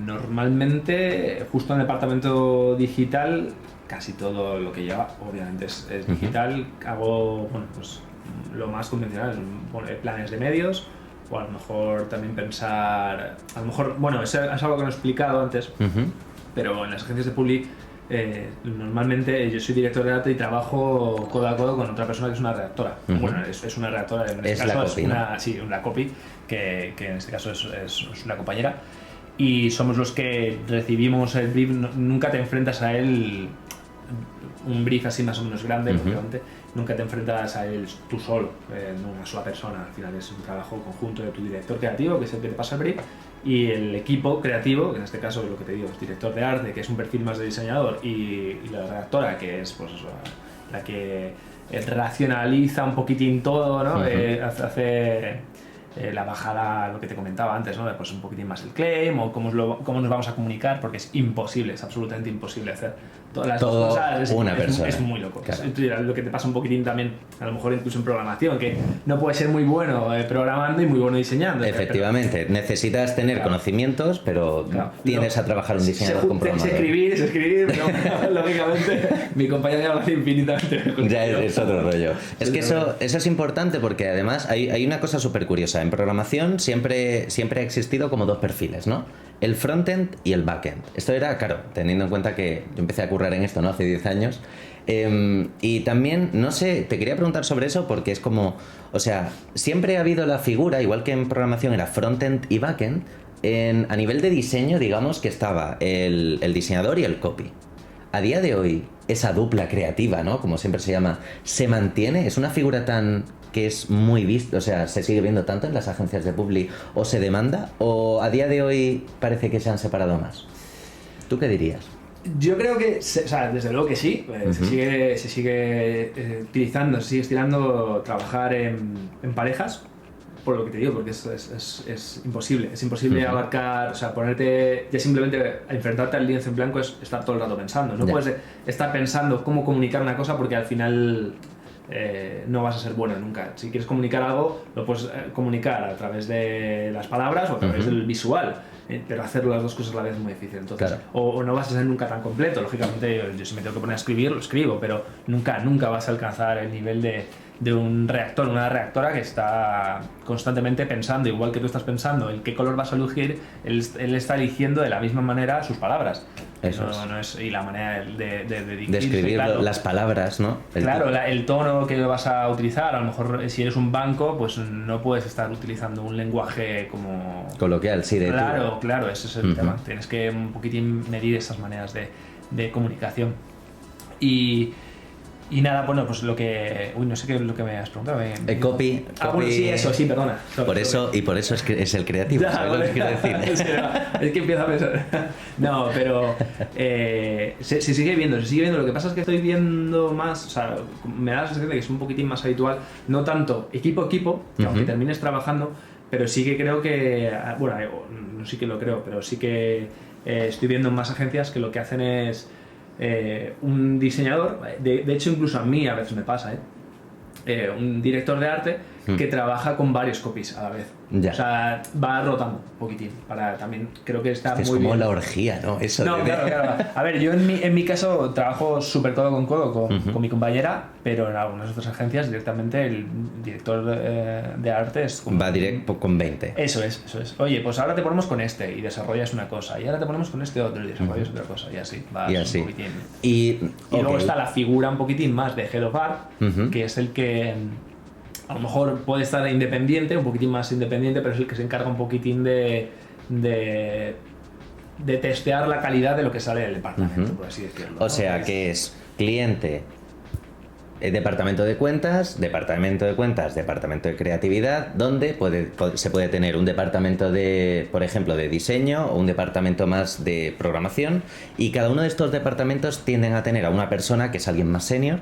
normalmente, justo en el departamento digital, casi todo lo que lleva, obviamente, es digital. Hago, bueno, pues lo más convencional, planes de medios, o a lo mejor también pensar, a lo mejor, bueno, es algo que no he explicado antes, pero en las agencias de public normalmente yo soy director de arte y trabajo codo a codo con otra persona que es una redactora. Bueno, es una redactora, en este caso copy, sí, una copy, que en este caso es una compañera, y somos los que recibimos el brief. Nunca te enfrentas a él, un brief así más o menos grande, obviamente, nunca te enfrentas a él tú solo, no una sola persona. Al final es un trabajo conjunto de tu director creativo, que es el que te pasa el brief, y el equipo creativo, que en este caso lo que te digo es director de arte, que es un perfil más de diseñador, y la redactora, que es pues la que racionaliza un poquitín todo, ¿no? Hace la bajada, lo que te comentaba antes, ¿no? Pues un poquitín más el claim, o cómo nos vamos a comunicar, porque es imposible, es absolutamente imposible hacer todas las cosas. Es muy loco. Claro. Es lo que te pasa un poquitín también, a lo mejor incluso en programación, que no puedes ser muy bueno programando y muy bueno diseñando. Efectivamente, necesitas tener conocimientos, pero tienes a trabajar un diseñador con programador. Escribir, pero lógicamente mi compañero habla infinitamente. Ya es otro rollo. Es que eso es importante, porque además hay una cosa súper curiosa. En programación siempre ha existido como dos perfiles, ¿no? El frontend y el backend. Esto era, claro, teniendo en cuenta que yo empecé a currar en esto, ¿no? Hace 10 años. Y también, no sé, te quería preguntar sobre eso, porque es como, o sea, siempre ha habido la figura, igual que en programación era frontend y backend, a nivel de diseño, digamos que estaba el diseñador y el copy. A día de hoy, esa dupla creativa, ¿no? Como siempre se llama, ¿se mantiene? ¿Es una figura que es muy vista, o sea, se sigue viendo tanto en las agencias de publi, o se demanda, o a día de hoy parece que se han separado más? ¿Tú qué dirías? Yo creo que, o sea, desde luego que sí, se sigue utilizando, se sigue estilando trabajar en parejas, por lo que te digo, porque es imposible abarcar, o sea, ponerte, ya simplemente enfrentarte al lienzo en blanco es estar todo el rato pensando, no puedes estar pensando cómo comunicar una cosa, porque al final no vas a ser bueno nunca. Si quieres comunicar algo, lo puedes comunicar a través de las palabras o a través del visual, pero hacer las dos cosas a la vez es muy difícil. Entonces, claro. o no vas a ser nunca tan completo. Lógicamente, yo si me tengo que poner a escribir, lo escribo, pero nunca vas a alcanzar el nivel de un reactor, una reactora que está constantemente pensando, igual que tú estás pensando en qué color vas a elegir, él está eligiendo de la misma manera sus palabras. Eso no es, y la manera de escribir, claro, las palabras, ¿no? El tono que vas a utilizar, a lo mejor si eres un banco, pues no puedes estar utilizando un lenguaje como coloquial, sí, de claro, ese es el tema. Tienes que un poquitín medir esas maneras de comunicación. Y nada, bueno, pues lo que... Uy, no sé qué es lo que me has preguntado. Copy. Bueno, sí, eso, sí, perdona. Por eso es que es el creativo, ¿sabes lo que quiero decir? Es que empiezo a pensar... No, pero se sigue viendo. Lo que pasa es que estoy viendo más... O sea, me da la sensación de que es un poquitín más habitual. No tanto equipo, que aunque termines trabajando, pero sí que creo que... Bueno, no sí que lo creo, pero sí que estoy viendo en más agencias que lo que hacen es... un diseñador, de hecho incluso a mí a veces me pasa, un director de arte que trabaja con varios copies a la vez. Ya. O sea, va rotando un poquitín. Para también, creo que está Es muy como bien. la orgía, ¿no? Eso No, de- claro. A ver, yo en mi caso trabajo súper codo con codo con mi compañera, pero en algunas otras agencias directamente el director de arte es como... Va directo con 20. Eso es. Oye, pues ahora te ponemos con este y desarrollas una cosa, y ahora te ponemos con este otro y desarrollas otra cosa, y así. Vas Y así. un poquitín. Y Luego ok. está la figura un poquitín más de Head of Art, Ujú. que es el que a lo mejor puede estar independiente, un poquitín más independiente, pero es el que se encarga un poquitín de testear la calidad de lo que sale del departamento, Ujú. por así decirlo. O ¿no? sea que es cliente, departamento de cuentas, departamento de creatividad, donde se puede tener un departamento de, por ejemplo, de diseño o un departamento más de programación, y cada uno de estos departamentos tienden a tener a una persona que es alguien más senior,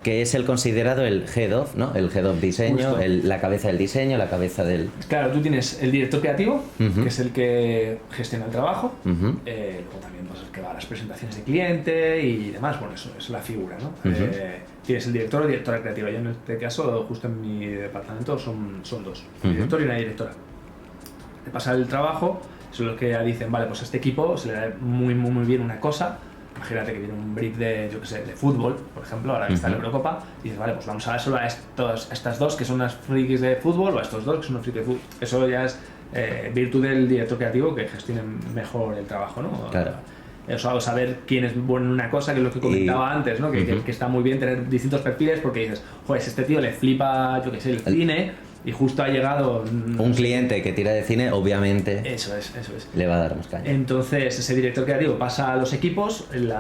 que es el considerado el head of, ¿no? El head of diseño, Justo. la cabeza del diseño, la cabeza del... Claro, tú tienes el director creativo, Ujú. que es el que gestiona el trabajo. Ujú. Luego también pues, el que va a las presentaciones de cliente y demás. Bueno, eso es la figura, ¿no? Ujú. Tienes el director o directora creativa. Yo en este caso, justo en mi departamento, son dos. Un Ujú. director y una directora. Te pasa el trabajo, son los que ya dicen, vale, pues a este equipo se le da muy bien una cosa. Imagínate que viene un brief de, yo qué sé, de fútbol, por ejemplo, ahora que está en la Ujú. Eurocopa, y dices, vale, pues vamos a dar solo a estas dos que son unas frikis de fútbol, o a estos dos que son unos frikis de fútbol. Eso ya es virtud del director creativo, que gestionen mejor el trabajo, ¿no? Claro. Eso, saber quién es bueno en una cosa, que es lo que comentaba antes, ¿no? Que está muy bien tener distintos perfiles, porque dices, joder, si este tío le flipa, yo qué sé, el cine, y justo ha llegado... Un cliente que tira de cine, obviamente, Eso es. le va a dar más caña. Entonces ese director creativo pasa a los equipos el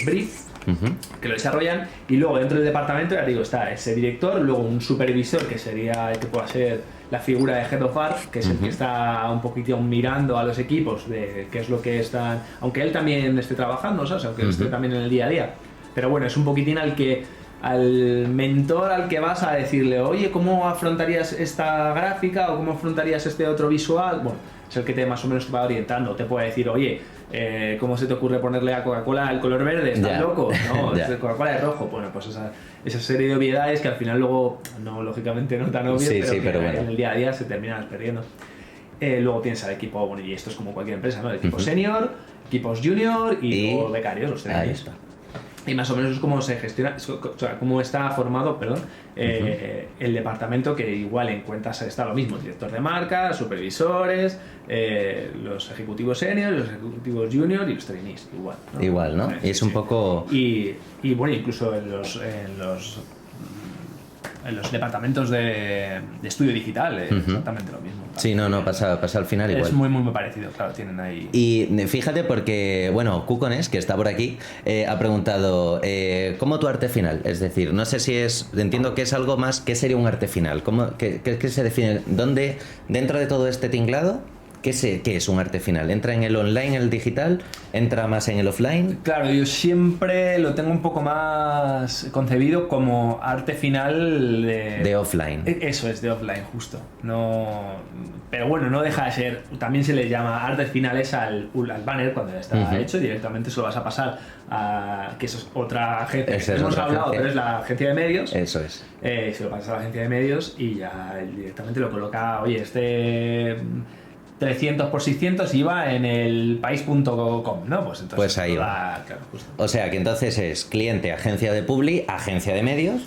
brief Ujú. que lo desarrollan, y luego dentro del departamento, ya digo, está ese director, luego un supervisor que sería el que pueda ser la figura de Head of Art, que es el que está un poquito mirando a los equipos de qué es lo que están, aunque él también esté trabajando, ¿sabes? Aunque él esté también en el día a día, pero bueno, es un poquitín al mentor al que vas a decirle, oye, ¿cómo afrontarías esta gráfica o cómo afrontarías este otro visual? Bueno, es el que te más o menos te va orientando, te puede decir, oye, ¿cómo se te ocurre ponerle a Coca-Cola el color verde? ¿Estás Ya. loco? No, Ya. Coca-Cola es rojo. Bueno, pues esa serie de obviedades que al final luego, no, lógicamente no tan obvias, Sí, pero sí, que pero bueno. en el día a día se terminan perdiendo. Luego tienes al equipo, bueno, y esto es como cualquier empresa, ¿no? El equipo Ujú. senior, equipos junior y Y- luego becarios, los Ahí trainees. está. Y más o menos es como se gestiona, o sea, cómo está formado, perdón, el departamento, que igual en cuentas está lo mismo, director de marca, supervisores, los ejecutivos senior, los ejecutivos junior y los trainees, igual. ¿no? Igual, ¿no? Y es un poco... Y bueno, incluso en los departamentos de estudio digital, exactamente lo mismo. Sí, no, pasa al final igual. Es muy parecido, claro, tienen ahí... Y fíjate porque, bueno, Kukones, que está por aquí, ha preguntado, ¿cómo tu arte final? Es decir, no sé si es, entiendo que es algo más, ¿qué sería un arte final? ¿Qué se define? ¿Dónde, dentro de todo este tinglado, qué es un arte final? ¿Entra en el online, en el digital? ¿Entra más en el offline? Claro, yo siempre lo tengo un poco más concebido como arte final De offline. Eso es, de offline, justo. No, pero bueno, no deja de ser. También se le llama artes finales al banner cuando ya está Ujú. hecho. Directamente se lo vas a pasar a. Que eso es otra agencia. Esa es Hemos otra hablado, agencia. pero es la agencia de medios. Eso es. Se lo pasas a la agencia de medios y ya él directamente lo coloca. Oye, este 300 por 600 iba en el país.com, ¿no? Pues entonces. Pues ahí va. Claro, justo. O sea, que entonces es cliente, agencia de publi, agencia de medios.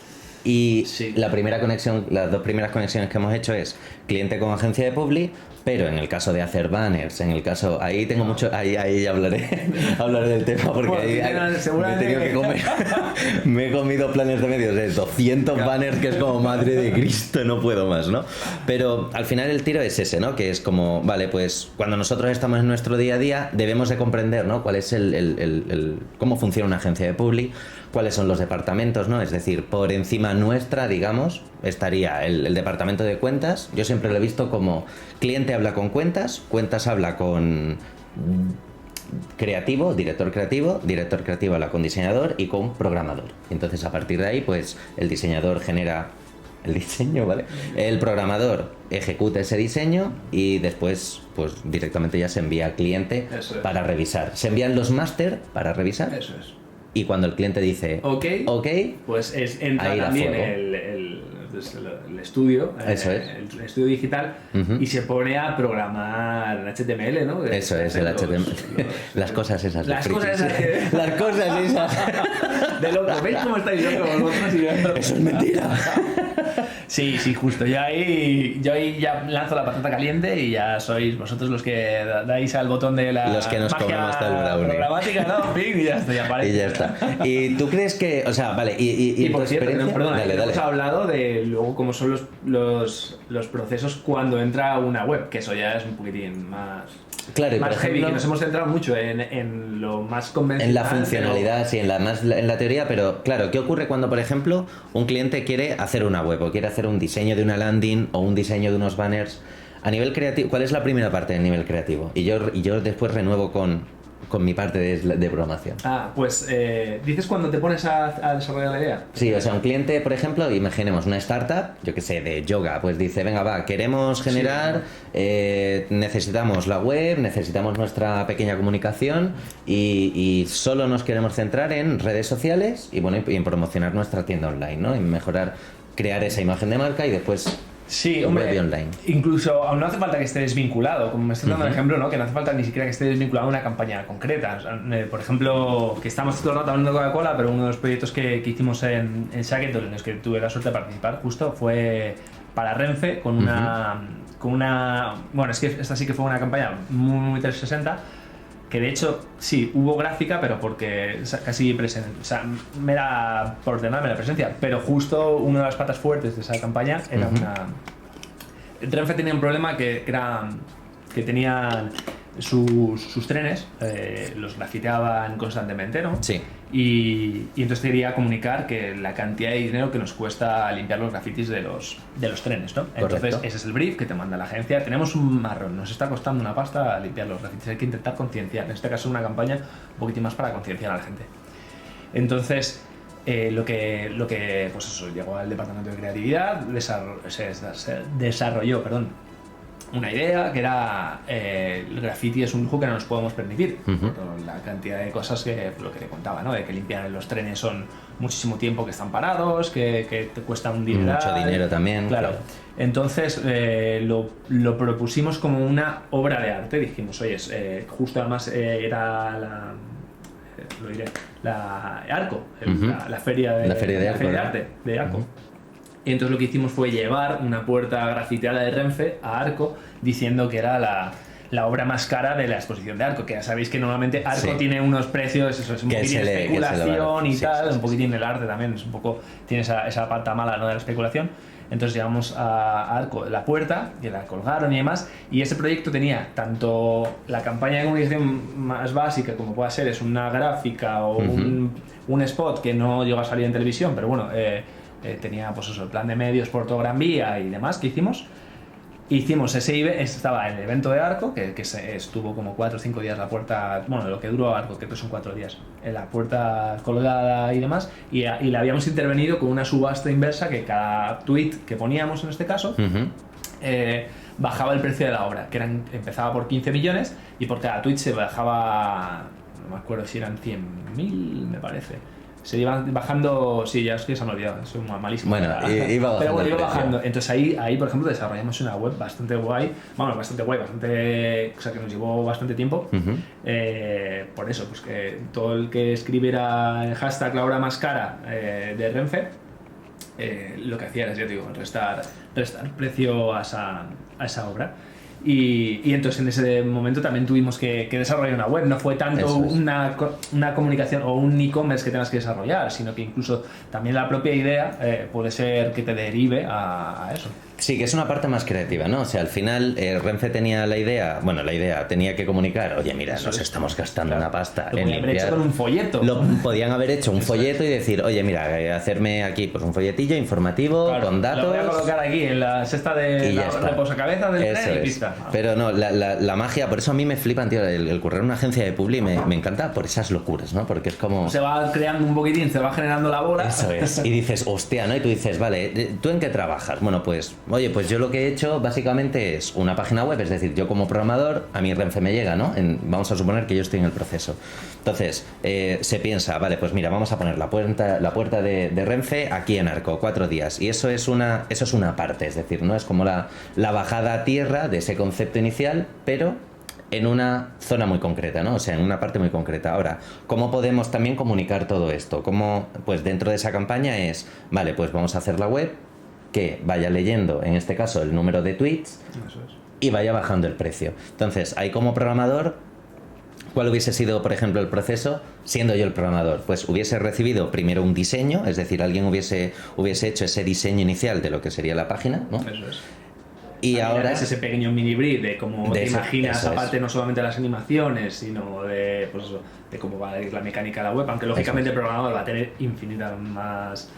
Y Sí. la primera conexión, las dos primeras conexiones que hemos hecho es cliente con agencia de publi, pero en el caso de hacer banners, en el caso, ahí tengo mucho, ahí ya hablaré del tema, porque Bueno, ahí me he seguramente- tenido que comer, me he comido planes de medios de 200 banners, que es como madre de Cristo, no puedo más, ¿no? Pero al final el tiro es ese, ¿no? Que es como, vale, pues cuando nosotros estamos en nuestro día a día, debemos de comprender, ¿no? Cuál es cómo funciona una agencia de publi, cuáles son los departamentos, ¿no? Es decir, por encima nuestra, digamos, estaría el departamento de cuentas. Yo siempre lo he visto como cliente habla con cuentas, cuentas habla con creativo, director creativo habla con diseñador y con programador. Entonces, a partir de ahí, pues el diseñador genera el diseño, ¿vale? El programador ejecuta ese diseño y después, pues directamente ya se envía al cliente Eso es. para revisar. Se envían los máster para revisar. Eso es. Y cuando el cliente dice Ok, ok, pues entra Ahí da también fuego. el el estudio, Eso es. el estudio digital, y se pone a programar en HTML, ¿no? Eso es, el HTML. Las cosas esas. Las cosas esas que... Las cosas esas. De loco, ¿veis cómo estáis locos vosotros? Eso es mentira. Sí, justo. Yo ahí ya lanzo la patata caliente y ya sois vosotros los que dais al botón de la Los que nos magia comemos todo el brownie. programática, ¿no? Ping, y ya está, ya aparece. Y ya está. ¿Y tú crees que, o sea, vale, y por cierto, perdona, dale, hemos hablado de luego cómo son los procesos cuando entra una web, que eso ya es un poquitín más... Claro, y más por heavy, ejemplo, que nos hemos centrado mucho en lo más convencional. en la funcionalidad, sí, en la teoría, pero claro, ¿qué ocurre cuando, por ejemplo, un cliente quiere hacer una web o quiere hacer un diseño de una landing o un diseño de unos banners? A nivel creativo, ¿cuál es la primera parte de nivel creativo? Y yo después renuevo con mi parte de programación. Pues dices cuando te pones a desarrollar la idea. Sí, o sea, un cliente, por ejemplo, imaginemos una startup, yo que sé, de yoga, pues dice, venga, va, queremos generar, necesitamos la web, necesitamos nuestra pequeña comunicación y solo nos queremos centrar en redes sociales y, bueno, y en promocionar nuestra tienda online, ¿no? En mejorar, crear esa imagen de marca y después... Sí, web hombre, y online. Incluso aún no hace falta que esté desvinculado, como me estás dando el ejemplo, ¿no? Que no hace falta ni siquiera que esté desvinculado a una campaña concreta. O sea, por ejemplo, que estamos todo el rato hablando de Coca-Cola, pero uno de los proyectos que hicimos en Shackleton, en los que tuve la suerte de participar, justo fue para Renfe con una... Bueno, es que esta sí que fue una campaña muy 360, que de hecho sí, hubo gráfica, pero porque casi presente, o sea, me era por ordenarme la presencia, pero justo una de las patas fuertes de esa campaña era una... Renfe tenía un problema que era que tenían sus trenes, los grafiteaban constantemente, ¿no? Sí. Y entonces quería comunicar que la cantidad de dinero que nos cuesta limpiar los grafitis de los trenes, ¿no? Entonces Correcto. ese es el brief que te manda la agencia. Tenemos un marrón, nos está costando una pasta limpiar los grafitis, hay que intentar concienciar. En este caso una campaña un poquitín más para concienciar a la gente. Entonces lo que pues eso, llegó al departamento de creatividad, se desarrolló, una idea que era el graffiti es un lujo que no nos podemos permitir por la cantidad de cosas que lo que te contaba, ¿no? De que limpiar los trenes son muchísimo tiempo que están parados, que te cuesta un dinero, Mucho dinero también. claro. Entonces lo propusimos como una obra de arte. Dijimos, oye, justo además era la Arco, la feria de arte de Arco. Y entonces lo que hicimos fue llevar una puerta grafiteada de Renfe a Arco diciendo que era la obra más cara de la exposición de Arco, que ya sabéis que normalmente Arco tiene unos precios, eso es un poquitín de especulación y tal, un poquitín el arte también, es un poco, tiene esa pata mala, ¿no?, de la especulación. Entonces llevamos a Arco la puerta, que la colgaron y demás, y ese proyecto tenía tanto la campaña de comunicación más básica, como pueda ser, es una gráfica o un spot que no llegó a salir en televisión, pero bueno, tenía pues eso, el plan de medios por toda Gran Vía y demás que hicimos ese estaba el evento de Arco que estuvo como 4 o 5 días la puerta, bueno, lo que duró Arco, creo que son 4 días, en la puerta colgada y demás, y le habíamos intervenido con una subasta inversa que cada tweet que poníamos en este caso bajaba el precio de la obra, que empezaba por 15 millones y por cada tweet se bajaba, no me acuerdo si eran 100.000, me parece. Se iban bajando, sí, ya es que se me ha olvidado, soy malísimo. Bueno, iba bajando. Pero bueno, iba bajando. Entonces ahí, por ejemplo, desarrollamos una web bastante guay, o sea, que nos llevó bastante tiempo. Por eso, pues que todo el que escribiera el hashtag la obra más cara de Renfe, lo que hacía era, ya te digo, restar precio a esa obra. Y entonces en ese momento también tuvimos que desarrollar una web. No fue tanto una comunicación o un e-commerce que tengas que desarrollar, sino que incluso también la propia idea puede ser que te derive a eso. Sí, que es una parte más creativa, ¿no? O sea, al final Renfe tenía la idea, tenía que comunicar, oye, mira, nos estamos gastando una pasta en limpiar. Lo podían haber hecho con un folleto. Lo podían haber hecho un folleto y decir, oye, mira, hacerme aquí pues un folletillo informativo, con datos. Lo voy a colocar aquí en la cesta de posacabezas del tren y pista. Pero no, la magia, por eso a mí me flipan, tío, el currar una agencia de publi me encanta por esas locuras, ¿no? Porque es como... Se va creando un poquitín, se va generando la bola. Eso es. Y dices, hostia, ¿no? Y tú dices, vale, ¿tú en qué trabajas? Bueno, pues oye, pues yo lo que he hecho básicamente es una página web, es decir, yo como programador, a mí Renfe me llega, ¿no? Vamos a suponer que yo estoy en el proceso. Entonces, se piensa, vale, pues mira, vamos a poner la puerta de Renfe aquí en Arco, 4 días. Y eso es una parte, es decir, ¿no? Es como la bajada a tierra de ese concepto inicial, pero en una zona muy concreta, ¿no? O sea, en una parte muy concreta. Ahora, ¿cómo podemos también comunicar todo esto? ¿Cómo, pues dentro de esa campaña es, vale, pues vamos a hacer la web, que vaya leyendo, en este caso, el número de tweets y vaya bajando el precio. Entonces, ahí como programador, ¿cuál hubiese sido, por ejemplo, el proceso siendo yo el programador? Pues hubiese recibido primero un diseño, es decir, alguien hubiese hecho ese diseño inicial de lo que sería la página, ¿no? Eso es. Y ahora es ese pequeño mini brief de cómo te imaginas, eso aparte es. no solamente las animaciones, sino de, pues eso, de cómo va a ir la mecánica de la web, aunque lógicamente el programador va a tener infinitas más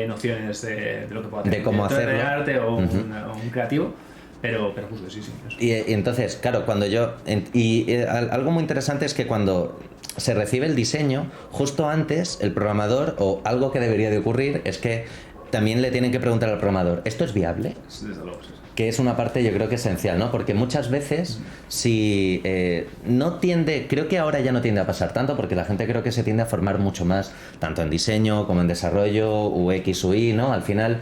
nociones de lo que pueda hacer de cómo hacerlo, de arte o un creativo, pero justo sí. Eso. Y entonces, claro, cuando yo... algo muy interesante es que cuando se recibe el diseño, justo antes el programador, o algo que debería de ocurrir, es que también le tienen que preguntar al programador, ¿esto es viable? Desde luego, sí. Que es una parte yo creo que esencial, ¿no? Porque muchas veces si no tiende, creo que ahora ya no tiende a pasar tanto, porque la gente creo que se tiende a formar mucho más, tanto en diseño como en desarrollo, UX, UI, ¿no? Al final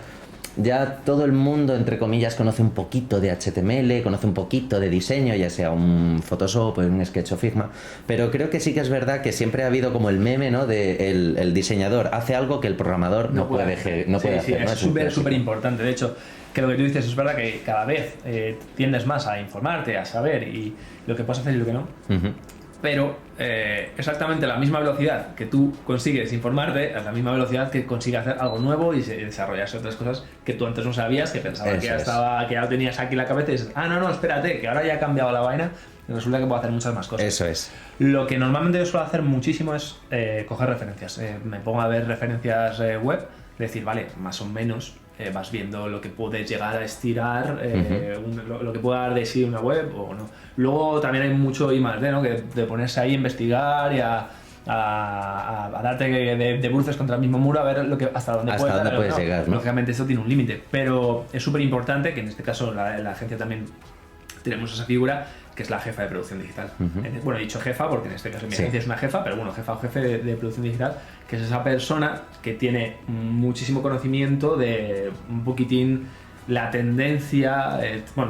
ya todo el mundo, entre comillas, conoce un poquito de HTML, conoce un poquito de diseño, ya sea un Photoshop o un Sketch o Figma, pero creo que sí que es verdad que siempre ha habido como el meme, ¿no? De el diseñador hace algo que el programador no puede hacer, ¿no? Es súper importante. De hecho, que lo que tú dices es verdad que cada vez tiendes más a informarte, a saber y lo que puedes hacer y lo que no. Pero exactamente la misma velocidad que tú consigues informarte es la misma velocidad que consigues hacer algo nuevo y desarrollarse otras cosas que tú antes no sabías, que pensabas que ya lo tenías aquí en la cabeza y dices, no, espérate, que ahora ya ha cambiado la vaina y resulta que puedo hacer muchas más cosas. Eso es. Lo que normalmente yo suelo hacer muchísimo es coger referencias. Me pongo a ver referencias web, decir, vale, más o menos vas viendo lo que puedes llegar a estirar, lo que pueda dar de sí una web o no. Luego también hay mucho I+D, ¿no? Que de ponerse ahí a investigar y a darte de bruces contra el mismo muro a ver hasta dónde puedes llegar, ¿no? Lógicamente eso tiene un límite, pero es súper importante que en este caso la agencia también tenemos esa figura que es la jefa de producción digital. Bueno, he dicho jefa porque en este caso mi agencia es una jefa, pero bueno, jefa o jefe de producción digital, que es esa persona que tiene muchísimo conocimiento de un poquitín la tendencia,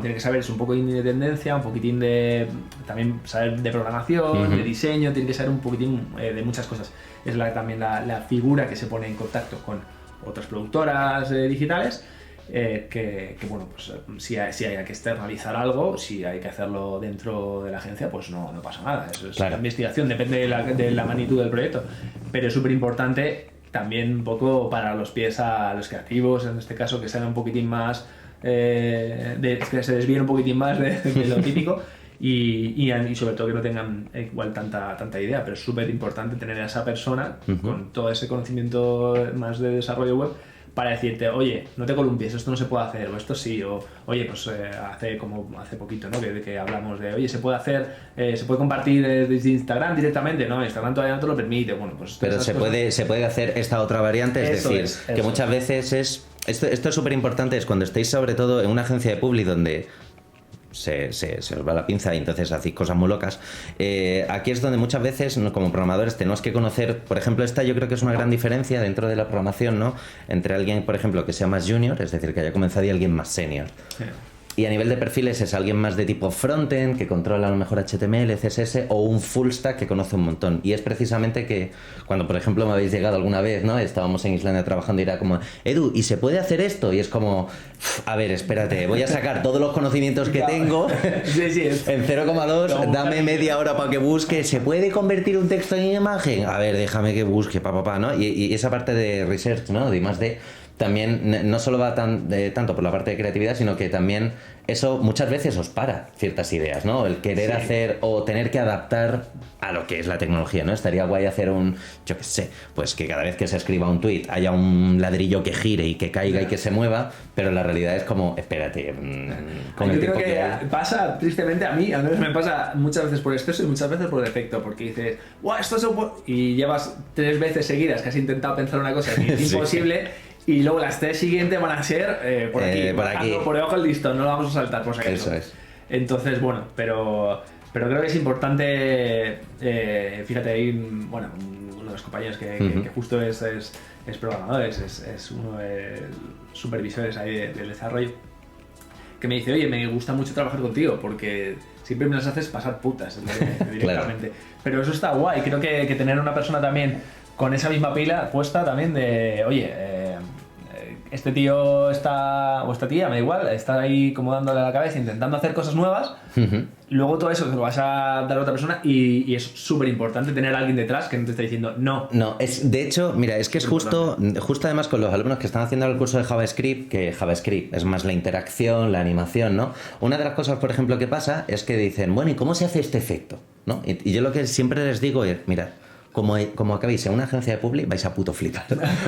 tiene que saber, es un poquitín de tendencia, un poquitín de también saber de programación, de diseño, tiene que saber un poquitín de muchas cosas. Es también la figura que se pone en contacto con otras productoras digitales. Que bueno, pues si hay que externalizar algo, si hay que hacerlo dentro de la agencia, pues no pasa nada. Eso es la investigación, depende de la magnitud del proyecto. Pero es súper importante también un poco para los pies a los creativos, en este caso, que sean un poquitín más, que se desvíen un poquitín más de lo típico. Y sobre todo que no tengan igual tanta idea, pero es súper importante tener a esa persona con todo ese conocimiento más de desarrollo web para decirte, oye, no te columpies, esto no se puede hacer, o esto sí, o oye, pues hace poquito, ¿no? Que hablamos de, oye, se puede hacer, se puede compartir desde Instagram directamente, ¿no? Instagram todavía no te lo permite, bueno, pues... Pero se puede hacer esta otra variante, es decir, que muchas veces es... Esto es súper importante, es cuando estéis sobre todo en una agencia de publi donde se os va la pinza y entonces hacéis cosas muy locas. Aquí es donde muchas veces como programadores tenemos que conocer, por ejemplo, esta yo creo que es una gran diferencia dentro de la programación, ¿no? Entre alguien, por ejemplo, que sea más junior, es decir, que haya comenzado, y alguien más senior. Sí. Y a nivel de perfiles es alguien más de tipo frontend, que controla a lo mejor HTML, CSS, o un full stack que conoce un montón. Y es precisamente que cuando, por ejemplo, me habéis llegado alguna vez, ¿no? Estábamos en Islandia trabajando y era como, Edu, ¿y se puede hacer esto? Y es como, a ver, espérate, voy a sacar todos los conocimientos que tengo en 0,2, dame media hora para que busque, ¿se puede convertir un texto en imagen? A ver, déjame que busque, ¿no? Y esa parte de research, ¿no? De I+D, también no solo va tanto por la parte de creatividad, sino que también eso muchas veces os para ciertas ideas, ¿no? El querer hacer o tener que adaptar a lo que es la tecnología, ¿no? Estaría guay hacer yo qué sé, pues que cada vez que se escriba un tweet haya un ladrillo que gire y que caiga y que se mueva, pero la realidad es como, espérate, con el tiempo que hay... Pasa, tristemente, a mí, al menos me pasa muchas veces por exceso y muchas veces por defecto, porque dices, ¡guau, esto se puede! Y llevas 3 veces seguidas que has intentado pensar una cosa que es imposible. Y luego las 3 siguientes van a ser por aquí, por aquí. por debajo del listón, no lo vamos a saltar por si acaso. Eso es. Entonces, bueno, pero creo que es importante, fíjate ahí, bueno, uno de los compañeros que justo es programador, es uno de los supervisores ahí del desarrollo, que me dice, oye, me gusta mucho trabajar contigo porque siempre me las haces pasar putas directamente. Claro. Pero eso está guay, creo que tener una persona también con esa misma pila puesta también de, oye, este tío está, o esta tía, me da igual, está ahí como dándole a la cabeza, intentando hacer cosas nuevas, luego todo eso te lo vas a dar a otra persona y es súper importante tener a alguien detrás que no te esté diciendo no. No, de hecho, mira, es que es justo además con los alumnos que están haciendo el curso de JavaScript, que JavaScript es más la interacción, la animación, ¿no? Una de las cosas, por ejemplo, que pasa es que dicen, bueno, ¿y cómo se hace este efecto? ¿No? Y yo lo que siempre les digo es, mirad, como acabéis en una agencia de publi, vais a puto flipar.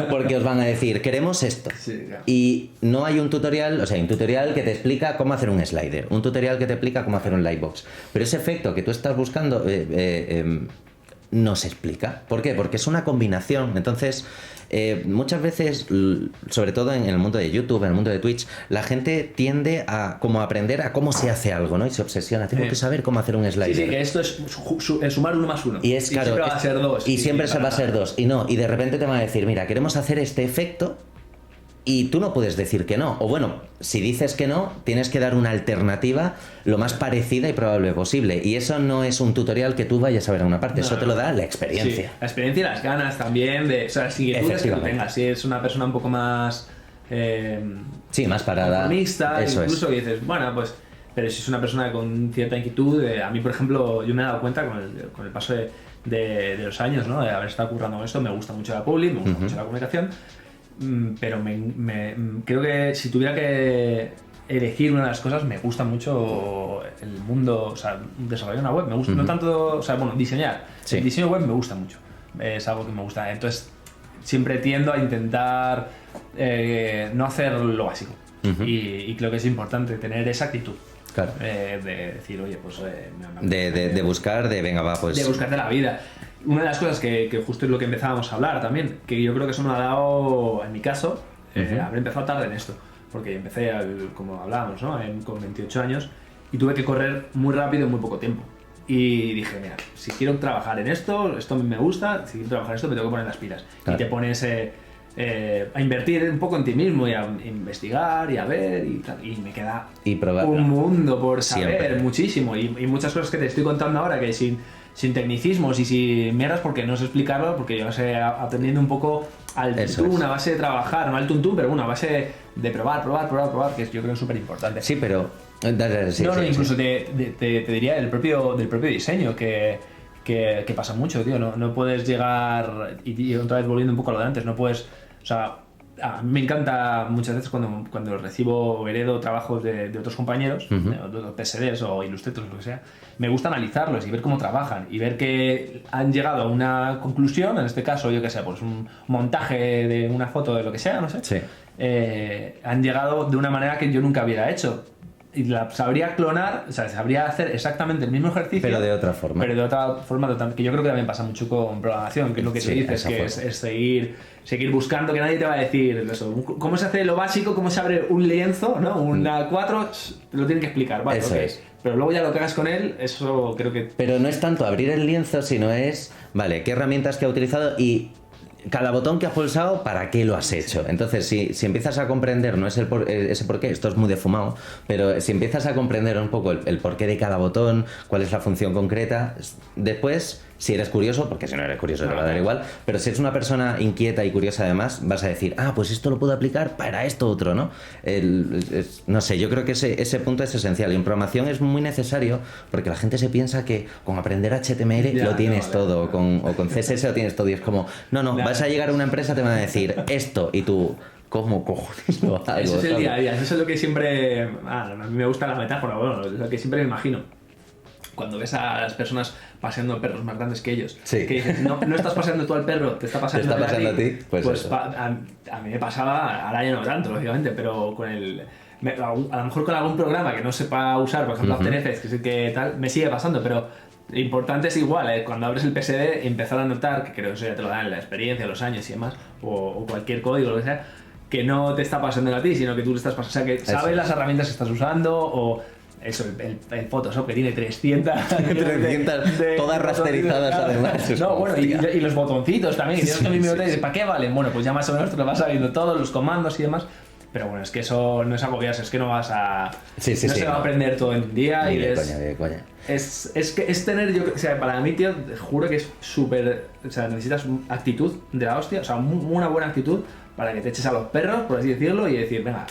Porque os van a decir, queremos esto. Sí, claro. Y no hay un tutorial, o sea, hay un tutorial que te explica cómo hacer un slider, un tutorial que te explica cómo hacer un lightbox. Pero ese efecto que tú estás buscando no se explica. ¿Por qué? Porque es una combinación. Entonces, muchas veces, sobre todo en el mundo de YouTube, en el mundo de Twitch, la gente tiende a como aprender a cómo se hace algo, ¿no? Y se obsesiona. Tengo que saber cómo hacer un slider. Sí, que esto es sumar 1 más 1. Y es claro, siempre va a ser 2. Y siempre se va a ser 2. Y de repente te van a decir, mira, queremos hacer este efecto. Y tú no puedes decir que no. O bueno, si dices que no, tienes que dar una alternativa lo más parecida y probable posible. Y eso no es un tutorial que tú vayas a ver a una parte. Eso te lo da la experiencia. Sí, la experiencia y las ganas también de... O sea, las inquietudes que tú tengas. Si es una persona un poco más... sí, más parada. Conformista, eso incluso es. que dices, bueno, pues... Pero si es una persona con cierta inquietud... a mí, por ejemplo, yo me he dado cuenta con el paso de los años, ¿no? De haber estado currando con esto. Me gusta mucho la publi, me gusta mucho la comunicación... pero creo que si tuviera que elegir una de las cosas, me gusta mucho el mundo, o sea, desarrollar una web, me gusta, no tanto, o sea, bueno, diseñar, sí. El diseño web me gusta mucho, es algo que me gusta, entonces siempre tiendo a intentar no hacer lo básico y creo que es importante tener esa actitud. Claro. De decir, oye, pues... de buscar, venga, va, pues... De buscarte la vida. Una de las cosas que justo es lo que empezábamos a hablar también, que yo creo que eso me ha dado, en mi caso, haber empezado tarde en esto. Porque empecé, como hablábamos, ¿no? Con 28 años y tuve que correr muy rápido en muy poco tiempo. Y dije, mira, si quiero trabajar en esto me gusta, si quiero trabajar en esto me tengo que poner las pilas. Claro. Y te pones... a invertir un poco en ti mismo y a investigar y a ver y me queda un mundo por saber. Siempre. Muchísimo y muchas cosas que te estoy contando ahora que sin tecnicismos y sin mierdas porque no sé explicarlo, porque yo sé aprendiendo un poco al tuntún, a base de trabajar, no al tuntún, pero bueno, a base de probar, que yo creo que es súper importante. Sí, pero... Sí, incluso te diría del propio diseño que pasa mucho, tío, no puedes llegar y otra vez volviendo un poco a lo de antes, no puedes, o sea, a mí me encanta muchas veces cuando recibo o heredo trabajos de otros compañeros, de PSDs o Illustrator o lo que sea, me gusta analizarlos y ver cómo trabajan y ver que han llegado a una conclusión, en este caso, yo que sé, pues un montaje de una foto de lo que sea, no sé, sí. Han llegado de una manera que yo nunca hubiera hecho. Y la sabría clonar, o sea, sabría hacer exactamente el mismo ejercicio. Pero de otra forma. Pero de otra forma, que yo creo que también pasa mucho con programación, que es lo que se dice, que es seguir buscando, que nadie te va a decir eso. ¿Cómo se hace lo básico? ¿Cómo se abre un lienzo? ¿No? Una 4, te lo tienen que explicar, ¿vale? Eso es. Pero luego ya lo que hagas con él, eso creo que... Pero no es tanto abrir el lienzo, sino es, vale, qué herramientas que ha utilizado y... cada botón que has pulsado, ¿para qué lo has hecho? Entonces, si empiezas a comprender, no es ese porqué, esto es muy defumado, pero si empiezas a comprender un poco el porqué de cada botón, cuál es la función concreta, después, si eres curioso, porque si no eres curioso te va a dar igual, pero si eres una persona inquieta y curiosa además, vas a decir, pues esto lo puedo aplicar para esto otro, ¿no? No sé, yo creo que ese punto es esencial y en programación es muy necesario porque la gente se piensa que con aprender HTML lo tienes todo, o con CSS lo tienes todo y es como, no, vas a llegar a una empresa, te van a decir esto y tú... ¿Cómo cojones lo hago? Eso es el día a día, eso es lo que siempre... a mí me gusta la metáfora, bueno, es lo que siempre me imagino. Cuando ves a las personas paseando perros más grandes que ellos, que dices, no estás paseando tú al perro, te está pasando a ti. Pues a mí me pasaba, ahora ya no tanto, lógicamente, pero con a lo mejor con algún programa que no sepa usar, por ejemplo After Effects, que es el que tal, me sigue pasando, pero lo importante es igual, cuando abres el PSD empezar a notar, que creo que eso ya te lo dan en la experiencia, los años y demás, o cualquier código, lo que sea, que no te está pasando a ti, sino que tú le estás pasando. O sea, que sabes las herramientas que estás usando o eso, el Photoshop que tiene 300. 300, todas rasterizadas además. No, bueno, y los botoncitos también. Y tienes que Sí, y ¿para qué valen? Bueno, pues ya más o menos te lo vas sabiendo todos los comandos y demás. Pero bueno, es que eso no es agobiarse, es que no vas a. Se va a aprender todo en un día. Ni Y de es, coña, de coña. es que es tener, o sea, para mí, tío, te juro que es súper. O sea, necesitas actitud de la hostia, o sea, una buena actitud para que te eches a los perros, por así decirlo, y decir, venga,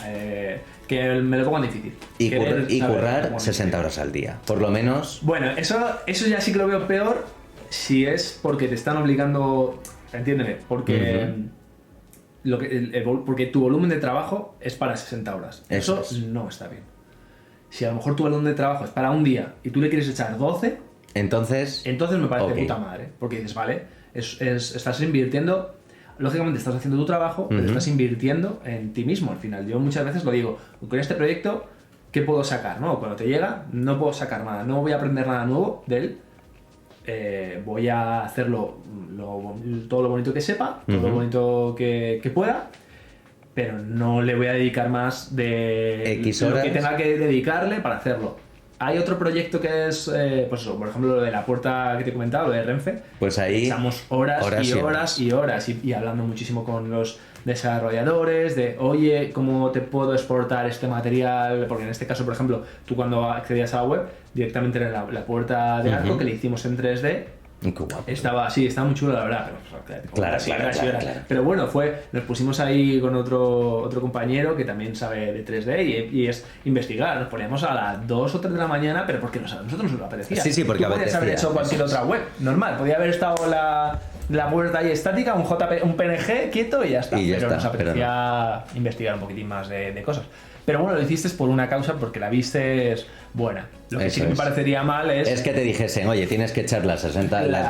que me lo pongan difícil. Y currar 60 horas al día, por lo menos. Bueno, eso ya sí que lo veo peor si es porque te están obligando. Entiéndeme, porque. Porque tu volumen de trabajo es para 60 horas. Eso no está bien. Si a lo mejor tu volumen de trabajo es para un día y tú le quieres echar 12, entonces me parece puta madre. Porque dices, vale, estás invirtiendo. Lógicamente estás haciendo tu trabajo, pero estás invirtiendo en ti mismo al final. Yo muchas veces lo digo, con este proyecto, ¿qué puedo sacar? ¿No? Cuando te llega, no puedo sacar nada, no voy a aprender nada nuevo de él. Voy a hacerlo todo lo bonito que sepa, todo lo bonito que pueda, pero no le voy a dedicar más de X horas lo que tenga que dedicarle para hacerlo. Hay otro proyecto que es, pues eso, por ejemplo, lo de la puerta que te he comentado, lo de Renfe. Pues ahí echamos horas y horas y hablando muchísimo con los desarrolladores de, oye, ¿cómo te puedo exportar este material? Porque en este caso, por ejemplo, tú cuando accedías a la web, directamente en la puerta de arco que le hicimos en 3D, qué guapo. estaba muy chulo, la verdad, pero Claro. Pero bueno, nos pusimos ahí con otro compañero que también sabe de 3D y es investigar. Nos poníamos a las 2 o 3 de la mañana, pero porque a nosotros nos lo apetecía. Sí, porque tú podías haber hecho cualquier otra web, normal. Podía haber estado la puerta ahí estática, un PNG quieto y ya está. Pero nos apetecía investigar un poquitín más de cosas. Pero bueno, lo hiciste por una causa, porque la viste es buena. Lo que sí que me parecería mal es que te dijesen, oye, tienes que echar las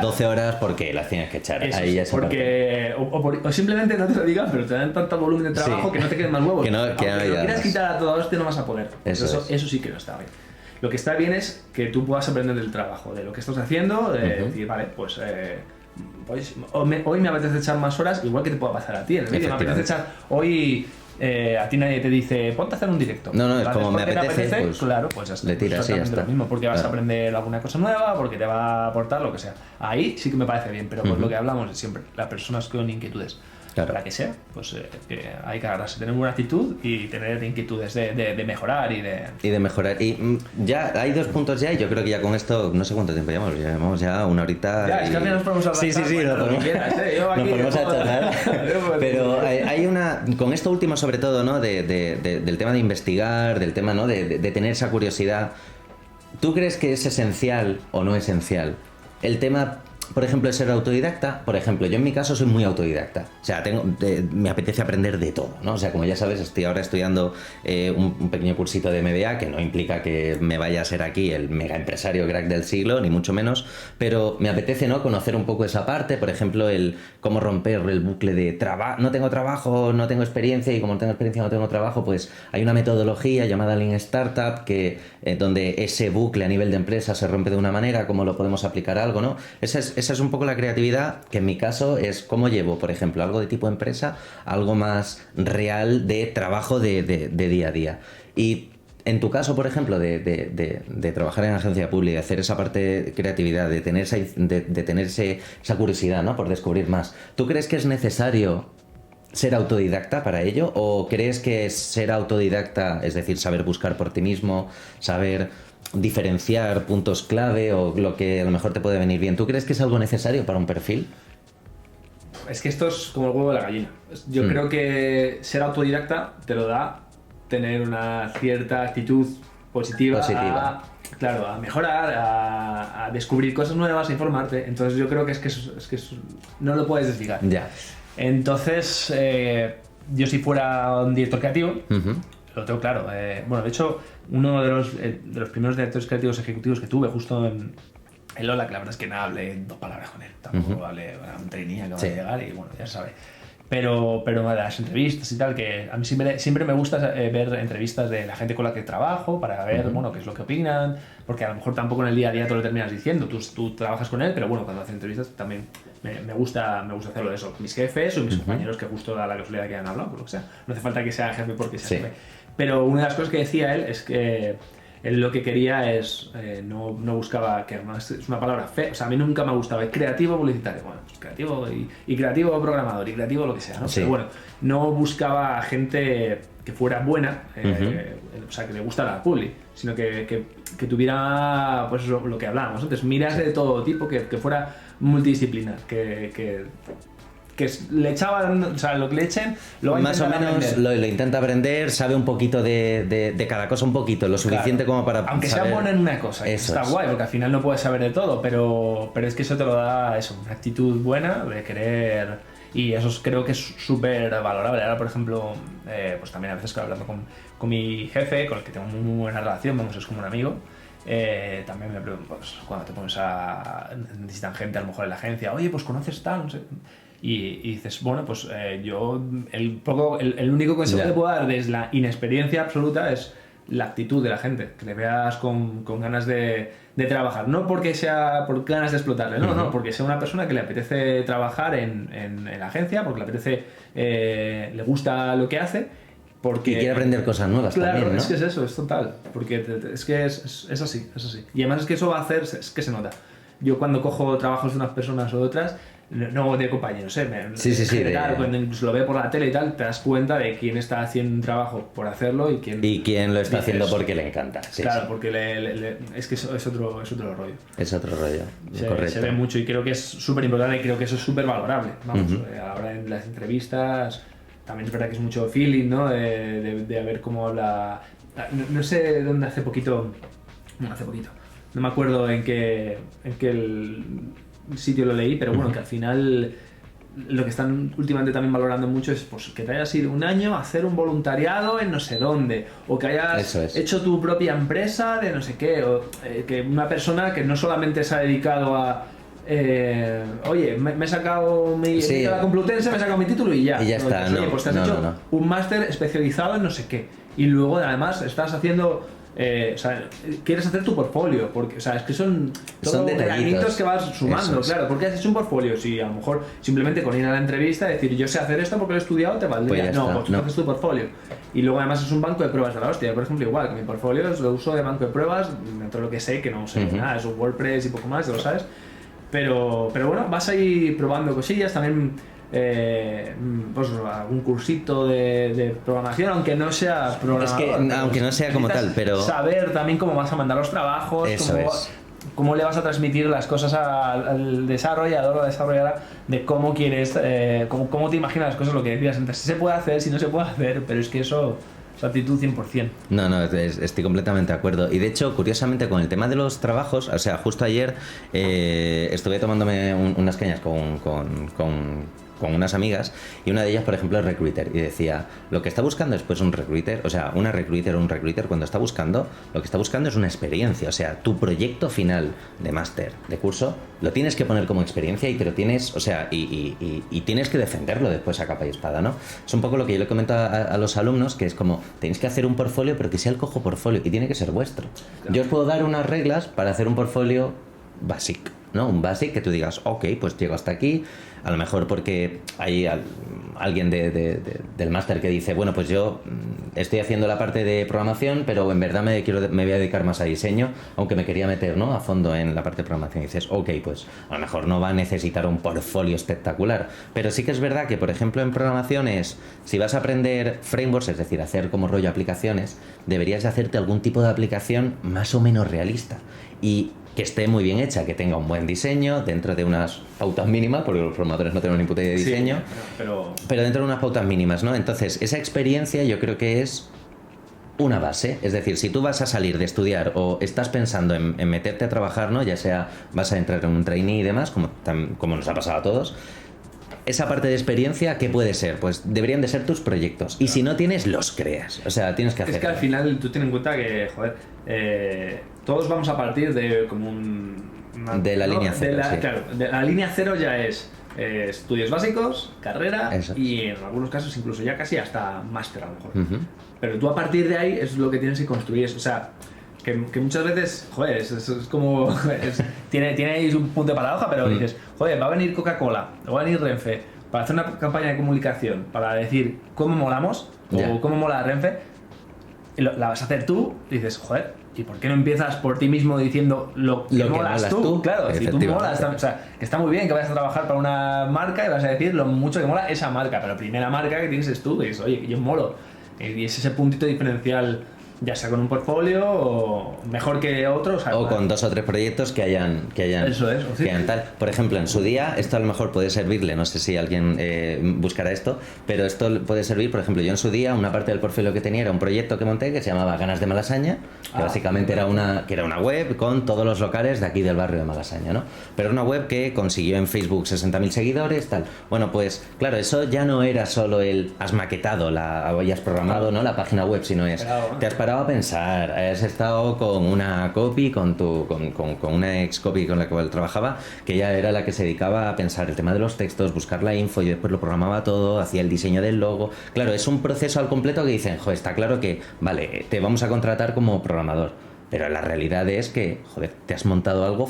12 horas porque las tienes que echar. Ahí ya porque o simplemente no te lo digan, pero te dan tanto volumen de trabajo que no te queden más huevos. Que lo quieras quitar a todo esto no vas a poder. Eso sí que no está bien. Lo que está bien es que tú puedas aprender del trabajo, de lo que estás haciendo, decir, vale, pues hoy me apetece echar más horas, igual que te pueda pasar a ti. En el vídeo me apetece echar hoy. A ti nadie te dice, ponte a hacer un directo. No, es como me apetece, pues claro, pues ya está. Le tiras y ya está. Lo mismo, porque vas a aprender alguna cosa nueva, porque te va a aportar lo que sea. Ahí sí que me parece bien, pero por lo que hablamos de siempre, las personas con inquietudes, para que sea, pues que hay que agarrarse, tener buena actitud y tener inquietudes de mejorar y de mejorar. Y ya hay 2 puntos ya, y yo creo que ya con esto, no sé cuánto tiempo llevamos ya una horita. Ya, es que al final nos podemos hablar. Sí, nos ponemos a charlar. Pero hay una, con esto último sobre todo, ¿no? Del tema de investigar, del tema, ¿no? de tener esa curiosidad. ¿Tú crees que es esencial o no esencial el tema, por ejemplo, de ser autodidacta? Por ejemplo, yo en mi caso soy muy autodidacta. O sea, me apetece aprender de todo, ¿no? O sea, como ya sabes, estoy ahora estudiando un pequeño cursito de MBA, que no implica que me vaya a ser aquí el mega empresario crack del siglo, ni mucho menos, pero me apetece, ¿no?, conocer un poco esa parte, por ejemplo, el cómo romper el bucle de no tengo trabajo, no tengo experiencia, y como no tengo experiencia, no tengo trabajo, pues hay una metodología llamada Lean Startup, donde ese bucle a nivel de empresa se rompe de una manera, cómo lo podemos aplicar a algo, ¿no? Esa es un poco la creatividad, que en mi caso es cómo llevo, por ejemplo, algo de tipo empresa, algo más real de trabajo de día a día. Y en tu caso, por ejemplo, de trabajar en agencia pública, de hacer esa parte de creatividad, de tener esa curiosidad, ¿no?, por descubrir más, ¿tú crees que es necesario ser autodidacta para ello? ¿O crees que ser autodidacta, es decir, saber buscar por ti mismo, saber diferenciar puntos clave o lo que a lo mejor te puede venir bien, ¿tú crees que es algo necesario para un perfil? Es que esto es como el huevo de la gallina. Yo creo que ser autodidacta te lo da tener una cierta actitud positiva. A mejorar, a descubrir cosas nuevas, a informarte. Entonces yo creo que no lo puedes desligar. Ya. Entonces, yo si fuera un director creativo, lo tengo claro. Bueno, de hecho, uno de los primeros directores creativos ejecutivos que tuve justo en Lola, que la verdad es que nada, hablé 2 palabras con él. Tampoco hablé, un trainee que va a llegar y bueno, ya se sabe. Pero de las entrevistas y tal, que a mí siempre me gusta ver entrevistas de la gente con la que trabajo para ver, bueno, qué es lo que opinan, porque a lo mejor tampoco en el día a día te lo terminas diciendo, tú trabajas con él, pero bueno, cuando hacen entrevistas también me gusta hacerlo de eso, mis jefes o mis compañeros que justo da la casualidad que han hablado, por lo que sea. No hace falta que sea jefe porque sea jefe. Pero una de las cosas que decía él es que él lo que quería es, no buscaba, que además es una palabra fea, o sea, a mí nunca me ha gustado, es creativo publicitario, bueno, pues creativo y creativo programador y creativo lo que sea, ¿no? Sí. Pero bueno, no buscaba gente que fuera buena, o sea, que le gustara la publi, sino que tuviera, pues eso, lo que hablábamos antes, miras de todo tipo, que fuera multidisciplinar, que le echaban, o sea, lo que le echen, lo va a más o intentar menos aprender. lo intenta aprender, sabe un poquito de cada cosa, un poquito, lo suficiente como para aunque saber... sea bueno en una cosa, Eso está es. guay, porque al final no puedes saber de todo, pero es que eso te lo da eso, una actitud buena de querer, y eso creo que es súper valorable. Ahora, por ejemplo, pues también a veces que hablando con mi jefe, con el que tengo muy buena relación, vamos, es como un amigo, también me pregunto, pues cuando te pones necesitan gente a lo mejor en la agencia, oye, pues conoces tal, no sé. Y dices, bueno, pues yo el único consejo que puedo dar desde la inexperiencia absoluta es la actitud de la gente, que le veas con ganas de trabajar, no porque sea por ganas de explotarle, no, porque sea una persona que le apetece trabajar en la agencia, porque le apetece, le gusta lo que hace, porque Y quiere aprender cosas nuevas también, ¿no? es que es eso, es total, porque es que es así, y además es que eso va a hacer, es que se nota. Yo cuando cojo trabajos de unas personas o de otras, no de compañeros, Sí, en general, cuando incluso lo veo por la tele y tal, te das cuenta de quién está haciendo un trabajo por hacerlo y quién lo está haciendo dices, porque le encanta. Sí, claro, sí. porque es que es otro rollo. Es otro rollo, correcto. Se ve mucho y creo que es súper importante y creo que eso es súper valorable. Vamos, a la hora de las entrevistas, también es verdad que es mucho feeling, ¿no? De ver cómo habla. No sé dónde hace poquito, no me acuerdo en qué sitio lo leí, pero bueno, que al final lo que están últimamente también valorando mucho es pues, que te hayas ido un año a hacer un voluntariado en no sé dónde, o que hayas hecho tu propia empresa de no sé qué, o que una persona que no solamente se ha dedicado a oye, me he sacado me he ido a la Complutense, me he sacado mi título y ya. Y ya está, pues, oye, pues te has hecho un máster especializado en no sé qué, y luego además estás haciendo o sea, quieres hacer tu portfolio, porque, o sea, es que son detallitos que vas sumando, claro, porque has hecho un portfolio, si a lo mejor simplemente con ir a la entrevista y decir yo sé hacer esto porque lo he estudiado, te valdría, pues no, pues tú haces tu portfolio, y luego además es un banco de pruebas de la hostia. Por ejemplo, igual que mi portfolio es lo uso de banco de pruebas dentro de lo que sé, que no sé nada, es un WordPress y poco más, ya lo sabes, pero bueno, vas a ir probando cosillas también. Pues algún cursito de programación, aunque no sea programador, es que aunque no sea como tal, pero saber también cómo vas a mandar los trabajos, cómo le vas a transmitir las cosas al desarrollador o desarrolladora, de cómo quieres, cómo te imaginas las cosas, lo que decías antes, si se puede hacer, si no se puede hacer, pero es que eso es actitud 100%. No, estoy completamente de acuerdo. Y de hecho, curiosamente, con el tema de los trabajos, o sea, justo ayer estuve tomándome unas cañas con unas amigas, y una de ellas, por ejemplo, es recruiter, y decía, lo que está buscando después un recruiter, o sea, una recruiter o un recruiter, cuando está buscando, lo que está buscando es una experiencia, o sea, tu proyecto final de máster, de curso, lo tienes que poner como experiencia y te lo tienes, o sea, y tienes que defenderlo después a capa y espada, ¿no? Es un poco lo que yo le comento a los alumnos, que es como, tenéis que hacer un portfolio, pero que sea el cojo portfolio, y tiene que ser vuestro. Claro. Yo os puedo dar unas reglas para hacer un portfolio basic, ¿no? Un basic que tú digas, ok, pues llego hasta aquí, a lo mejor porque hay alguien del máster que dice, bueno, pues yo estoy haciendo la parte de programación, pero en verdad me voy a dedicar más a diseño, aunque me quería meter, ¿no?, a fondo en la parte de programación. Y dices, ok, pues a lo mejor no va a necesitar un portfolio espectacular, pero sí que es verdad que, por ejemplo, en programación si vas a aprender frameworks, es decir, hacer como rollo aplicaciones, deberías de hacerte algún tipo de aplicación más o menos realista y que esté muy bien hecha, que tenga un buen diseño dentro de unas pautas mínimas, porque los programadores no tenemos ni puta idea de diseño, pero dentro de unas pautas mínimas, ¿no? Entonces, esa experiencia yo creo que es una base. Es decir, si tú vas a salir de estudiar o estás pensando en meterte a trabajar, ¿no?, ya sea vas a entrar en un trainee y demás, como nos ha pasado a todos, esa parte de experiencia, ¿qué puede ser? Pues deberían de ser tus proyectos. Y si no tienes, los creas. O sea, tienes que hacer. Es que al final tú ten en cuenta que, joder, todos vamos a partir de como de la línea cero. Claro, de la línea cero ya es estudios básicos, carrera Eso es. y en algunos casos incluso ya casi hasta máster a lo mejor. Ujú. Pero tú a partir de ahí es lo que tienes que construir. O sea, que muchas veces, joder, es como... tiene ahí un punto de paradoja, pero dices, joder, va a venir Coca-Cola, o va a venir Renfe, para hacer una campaña de comunicación, para decir cómo molamos, Ya. o cómo mola Renfe, y la vas a hacer tú, y dices, joder, ¿y por qué no empiezas por ti mismo diciendo lo que molas tú? Claro, si tú efectivamente. molas, o sea, que está muy bien que vayas a trabajar para una marca y vas a decir lo mucho que mola esa marca, pero la primera marca que tienes es tú, y dices, oye, yo molo. Y es ese puntito diferencial, ya sea con un portfolio o mejor que otros. O con 2 o 3 proyectos que hayan Eso es, sí. que hayan tal. Por ejemplo, en su día, esto a lo mejor puede servirle, no sé si alguien buscará esto, pero esto puede servir, por ejemplo, yo en su día, una parte del portfolio que tenía era un proyecto que monté que se llamaba Ganas de Malasaña, que básicamente era una web con todos los locales de aquí del barrio de Malasaña, ¿no? Pero una web que consiguió en Facebook 60.000 seguidores, tal. Bueno, pues claro, eso ya no era solo el has maquetado o ya has programado, ¿no? La página web, sino es te has parado a pensar, has estado con una copy, con una ex copy con la cual trabajaba, que ella era la que se dedicaba a pensar el tema de los textos, buscar la info y después lo programaba todo, hacía el diseño del logo. Claro, es un proceso al completo que dicen, joder, está claro que, vale, te vamos a contratar como programador, pero la realidad es que, joder, te has montado algo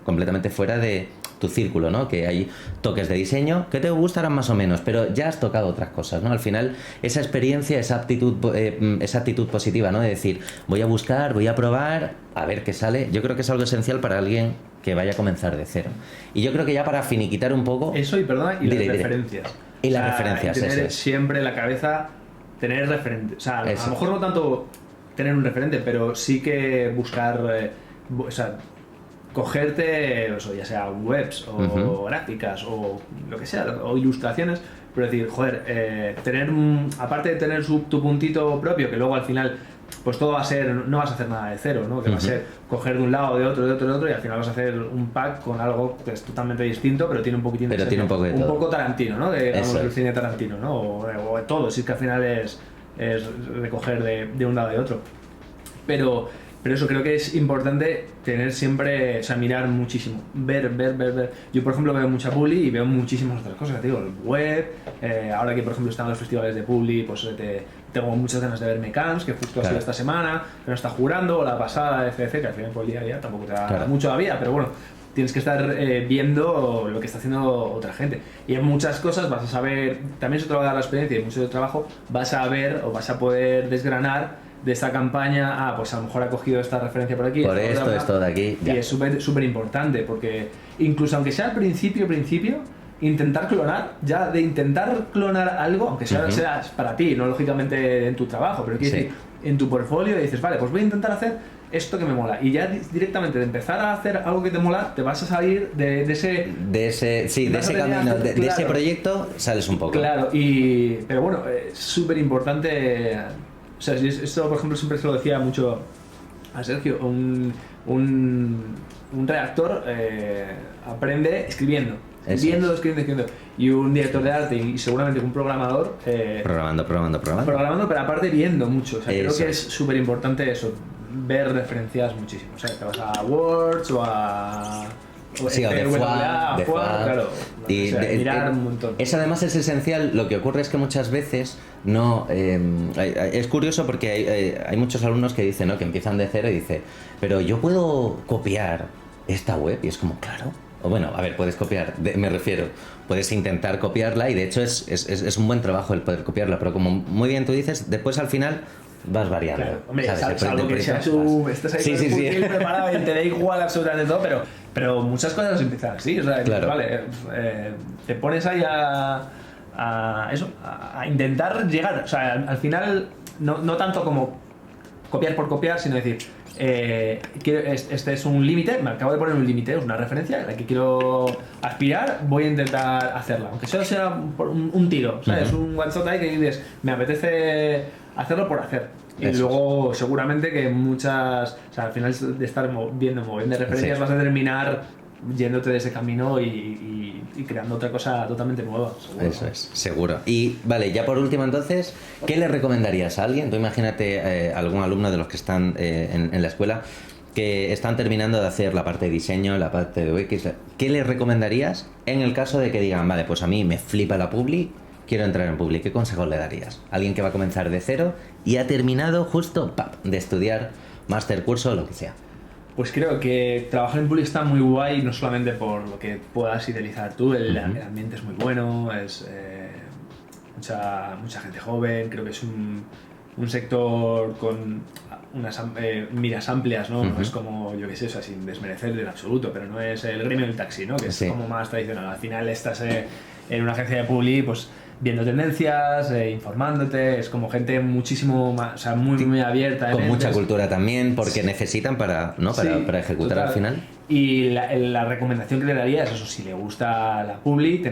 completamente fuera de tu círculo, ¿no? Que hay toques de diseño que te gustarán más o menos, pero ya has tocado otras cosas, ¿no? Al final, esa experiencia, esa actitud positiva, ¿no? De decir, voy a buscar, voy a probar, a ver qué sale. Yo creo que es algo esencial para alguien que vaya a comenzar de cero. Y yo creo que ya para finiquitar un poco... Eso y perdona, y las referencias. Y las referencias, tener eso es. siempre en la cabeza, tener referentes. O sea, a lo mejor no tanto tener un referente, pero sí que buscar, o sea, cogerte, eso, ya sea webs o gráficas o lo que sea, o ilustraciones, pero decir, joder, tener, aparte de tener tu puntito propio, que luego al final pues todo va a ser, no vas a hacer nada de cero, ¿no? Que va a ser coger de un lado, de otro, de otro, de otro, y al final vas a hacer un pack con algo que es totalmente distinto, pero tiene un poquitín Pero de tiene un poco de todo. poco Tarantino, ¿no? Digamos, Eso el es. cine Tarantino, ¿no? O de todo, si es que al final es recoger de un lado y de otro. Pero eso creo que es importante tener siempre, o sea, mirar muchísimo, ver. Yo, por ejemplo, veo mucha Publi y veo muchísimas otras cosas, te digo, el web, ahora que, por ejemplo, están los festivales de Publi, pues tengo muchas ganas de ver Mecans, que justo ha sido esta semana, que no está jurando, o la pasada de FDC, que al final por el día a día tampoco te da mucho la vida, pero bueno, tienes que estar viendo lo que está haciendo otra gente. Y en muchas cosas vas a saber, también se te va a dar la experiencia y mucho de trabajo, vas a ver o vas a poder desgranar de esta campaña, pues a lo mejor ha cogido esta referencia por aquí, por esto de aquí, y ya. es súper importante, porque incluso aunque sea al principio, intentar clonar, ya de intentar clonar algo, aunque sea para ti, no lógicamente en tu trabajo, pero quiero decir, en tu portfolio, y dices, vale, pues voy a intentar hacer esto que me mola, y ya directamente de empezar a hacer algo que te mola, te vas a salir de ese camino, de ese proyecto sales un poco. Claro, pero bueno, es súper importante. O sea, esto, por ejemplo, siempre se lo decía mucho a Sergio, un redactor aprende escribiendo. Escribiendo. Y un director de arte y seguramente un programador... Programando, pero aparte viendo mucho. O sea, creo que es súper importante eso, ver referencias muchísimo. O sea, te vas a Words o a... Sí, o de FUA, claro. Y mirar un montón. Eso además es esencial. Lo que ocurre es que muchas veces no... es curioso porque hay muchos alumnos que dicen, ¿no? Que empiezan de cero y dicen, pero yo puedo copiar esta web, y es como, claro. O bueno, a ver, puedes copiar, me refiero, puedes intentar copiarla, y de hecho es un buen trabajo el poder copiarla, pero como muy bien tú dices, después al final vas variando. Claro, hombre, ¿sabes? salvo que seas estás ahí con el fusil preparado y te da igual absolutamente todo, pero muchas cosas empiezan así, o sea, claro. Vale, te pones ahí a intentar llegar, o sea, al final no tanto como copiar por copiar, sino decir, este es un límite, me acabo de poner un límite, es una referencia a la que quiero aspirar, voy a intentar hacerla, aunque solo sea un tiro, ¿sabes? Un one shot ahí que dices, me apetece hacerlo por hacer. Y eso luego seguramente que muchas, o sea, al final de estar viendo de referencias vas a terminar yéndote de ese camino y creando otra cosa totalmente nueva, seguro. Eso es, seguro. Y vale, ya por último entonces, ¿qué le recomendarías a alguien? Tú imagínate algún alumno de los que están en la escuela que están terminando de hacer la parte de diseño, la parte de UX, ¿qué les recomendarías en el caso de que digan, vale, pues a mí me flipa la publi, quiero entrar en publi? ¿Qué consejos le darías? Alguien que va a comenzar de cero y ha terminado justo de estudiar máster, curso, lo que sea. Pues creo que trabajar en publi está muy guay, no solamente por lo que puedas idealizar tú, el ambiente es muy bueno, es mucha gente joven, creo que es un sector con unas miras amplias, ¿no? No es como, yo qué sé, o sea, sin desmerecer en absoluto, pero no es el gremio del taxi, ¿no? Que es como más tradicional. Al final estás en una agencia de publi, pues viendo tendencias, informándote, es como gente muchísimo más, o sea, muy abierta. Con mucha cultura también, porque necesitan para ejecutar total. al final. Y la recomendación que le daría es eso, si le gusta la publi,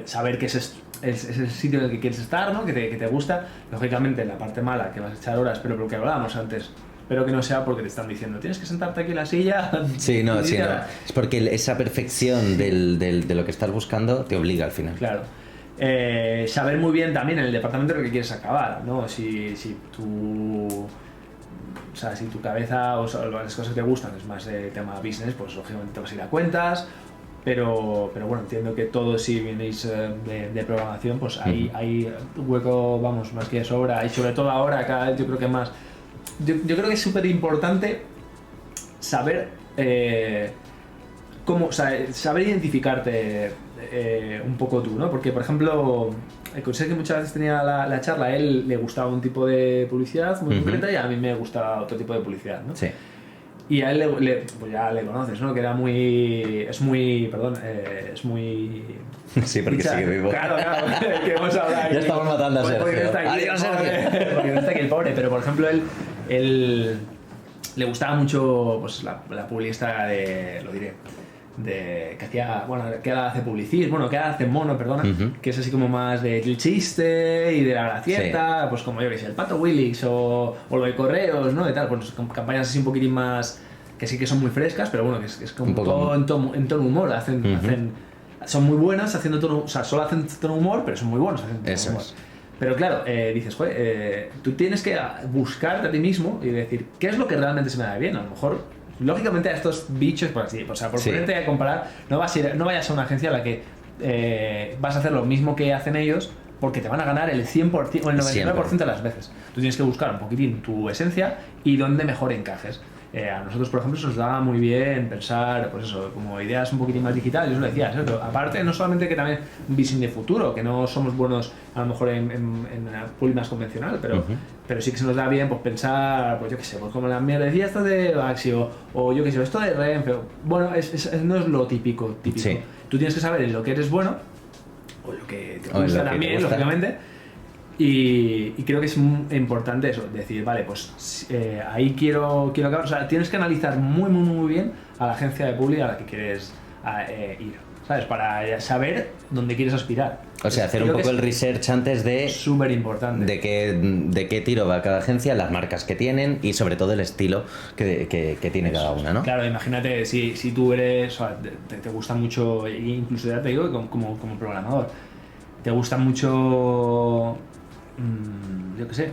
saber que es el sitio en el que quieres estar, ¿no? que te gusta. Lógicamente, la parte mala, que vas a echar horas, pero lo que hablábamos antes, espero que no sea porque te están diciendo tienes que sentarte aquí en la silla. Sí, no. Es porque esa perfección de lo que estás buscando te obliga al final. Claro. Saber muy bien también en el departamento lo que quieres acabar, ¿no? Si tu cabeza o las cosas que te gustan es más de tema business, pues lógicamente te vas a ir a cuentas, pero bueno, entiendo que todos si vienes de programación, pues hay hueco, vamos, más que de sobra, y sobre todo ahora cada vez yo creo que más. Yo creo que es súper importante saber saber identificarte un poco tú, ¿no? Porque, por ejemplo, sé que muchas veces tenía la charla, a él le gustaba un tipo de publicidad muy concreta y a mí me gusta otro tipo de publicidad, ¿no? Sí. Y a él pues ya le conoces, ¿no? Que era es muy... Sí, porque sigue vivo. Claro, que hemos hablado. Ya estamos matando a Sergio. Adiós, Sergio. Porque no está aquí el pobre, pero por ejemplo él le gustaba mucho pues la publicidad lo diré, que hacía, bueno, que ahora hace publicismo, que ahora hace mono, perdona, que es así como más del chiste y de la gracieta, pues como yo que sé, el Pato Willix o lo de correos, ¿no? Y tal, pues con campañas así un poquitín más, que sí que son muy frescas, pero bueno, que es como todo en tono humor, son muy buenas haciendo tono, o sea, solo hacen tono humor, pero son muy buenos haciendo tono humor. Pero claro, dices, joder, tú tienes que buscarte a ti mismo y decir, ¿qué es lo que realmente se me da bien? A lo mejor, lógicamente a estos bichos, por así, o sea, por ponerte a comparar, no vayas a una agencia a la que vas a hacer lo mismo que hacen ellos, porque te van a ganar el 100% o el 99% de las veces. Tú tienes que buscar un poquitín tu esencia y dónde mejor encajes. A nosotros, por ejemplo, se nos daba muy bien pensar, pues eso, como ideas un poquitín más digitales, yo os lo decía, ¿sabes? Pero aparte, no solamente que también un visión de futuro, que no somos buenos a lo mejor en la publi más convencional, pero sí que se nos da bien pues pensar, pues yo qué sé, pues como la decía esto de Baxi o yo qué sé, esto de Renfe, bueno, no es lo típico. Sí. Tú tienes que saber en lo que eres bueno, o lo que te gusta también, lógicamente. Y creo que es muy importante eso, decir, vale, pues ahí quiero acabar. O sea, tienes que analizar muy bien a la agencia de publi a la que quieres ir, ¿sabes? Para saber dónde quieres aspirar. O sea, hacer un poco el research antes de... Súper importante. De qué tiro va cada agencia, las marcas que tienen y sobre todo el estilo que tiene cada una, ¿no? Claro, imagínate, si tú eres... O sea, te gusta mucho, incluso ya te digo, como programador, te gusta mucho... yo qué sé,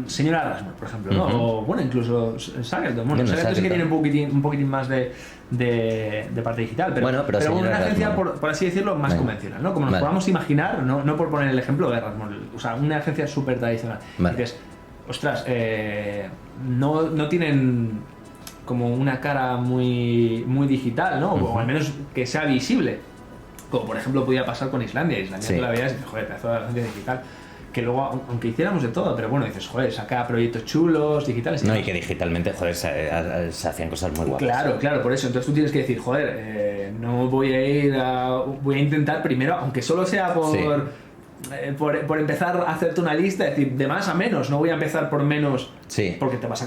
señora Rasmus, por ejemplo, ¿no? O bueno, incluso Shackleton. Bueno, Shackleton sí que tiene un poquitín más de parte digital, pero una agencia, por así decirlo, más convencional, ¿no? Como nos podamos imaginar, no por poner el ejemplo de Rasmus, o sea, una agencia súper tradicional. Dices, ostras, no tienen como una cara muy digital, ¿no? O al menos que sea visible. Como por ejemplo podía pasar con Islandia. Tú la veías y dices, joder, pedazo de agencia digital. Que luego, aunque hiciéramos de todo, pero bueno, dices, joder, saca proyectos chulos, digitales. No, y que digitalmente, joder, se hacían cosas muy guapas. Claro, por eso. Entonces tú tienes que decir, joder, no voy a intentar primero, aunque solo sea por empezar a hacerte una lista, es decir, de más a menos. No voy a empezar por menos porque te vas a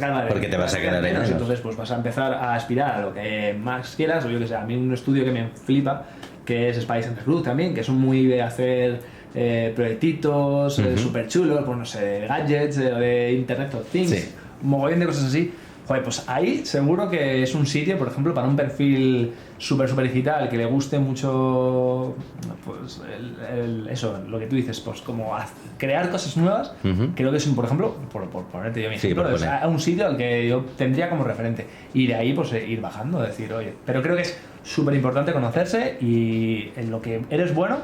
quedar menos. Entonces, pues vas a empezar a aspirar a lo que más quieras. O yo que sé, a mí un estudio que me flipa, que es Spice and Recruit también, que son muy de hacer proyectitos súper chulos, pues no sé, gadgets, de Internet of Things, un mogollón de cosas así. Joder, pues ahí seguro que es un sitio, por ejemplo, para un perfil súper digital, que le guste mucho, pues, eso, lo que tú dices, pues como crear cosas nuevas. Creo que es, por ejemplo, por ponerte yo mi ejemplo, es un sitio al que yo tendría como referente. Y de ahí, pues, ir bajando, decir, oye, pero creo que es súper importante conocerse y en lo que eres bueno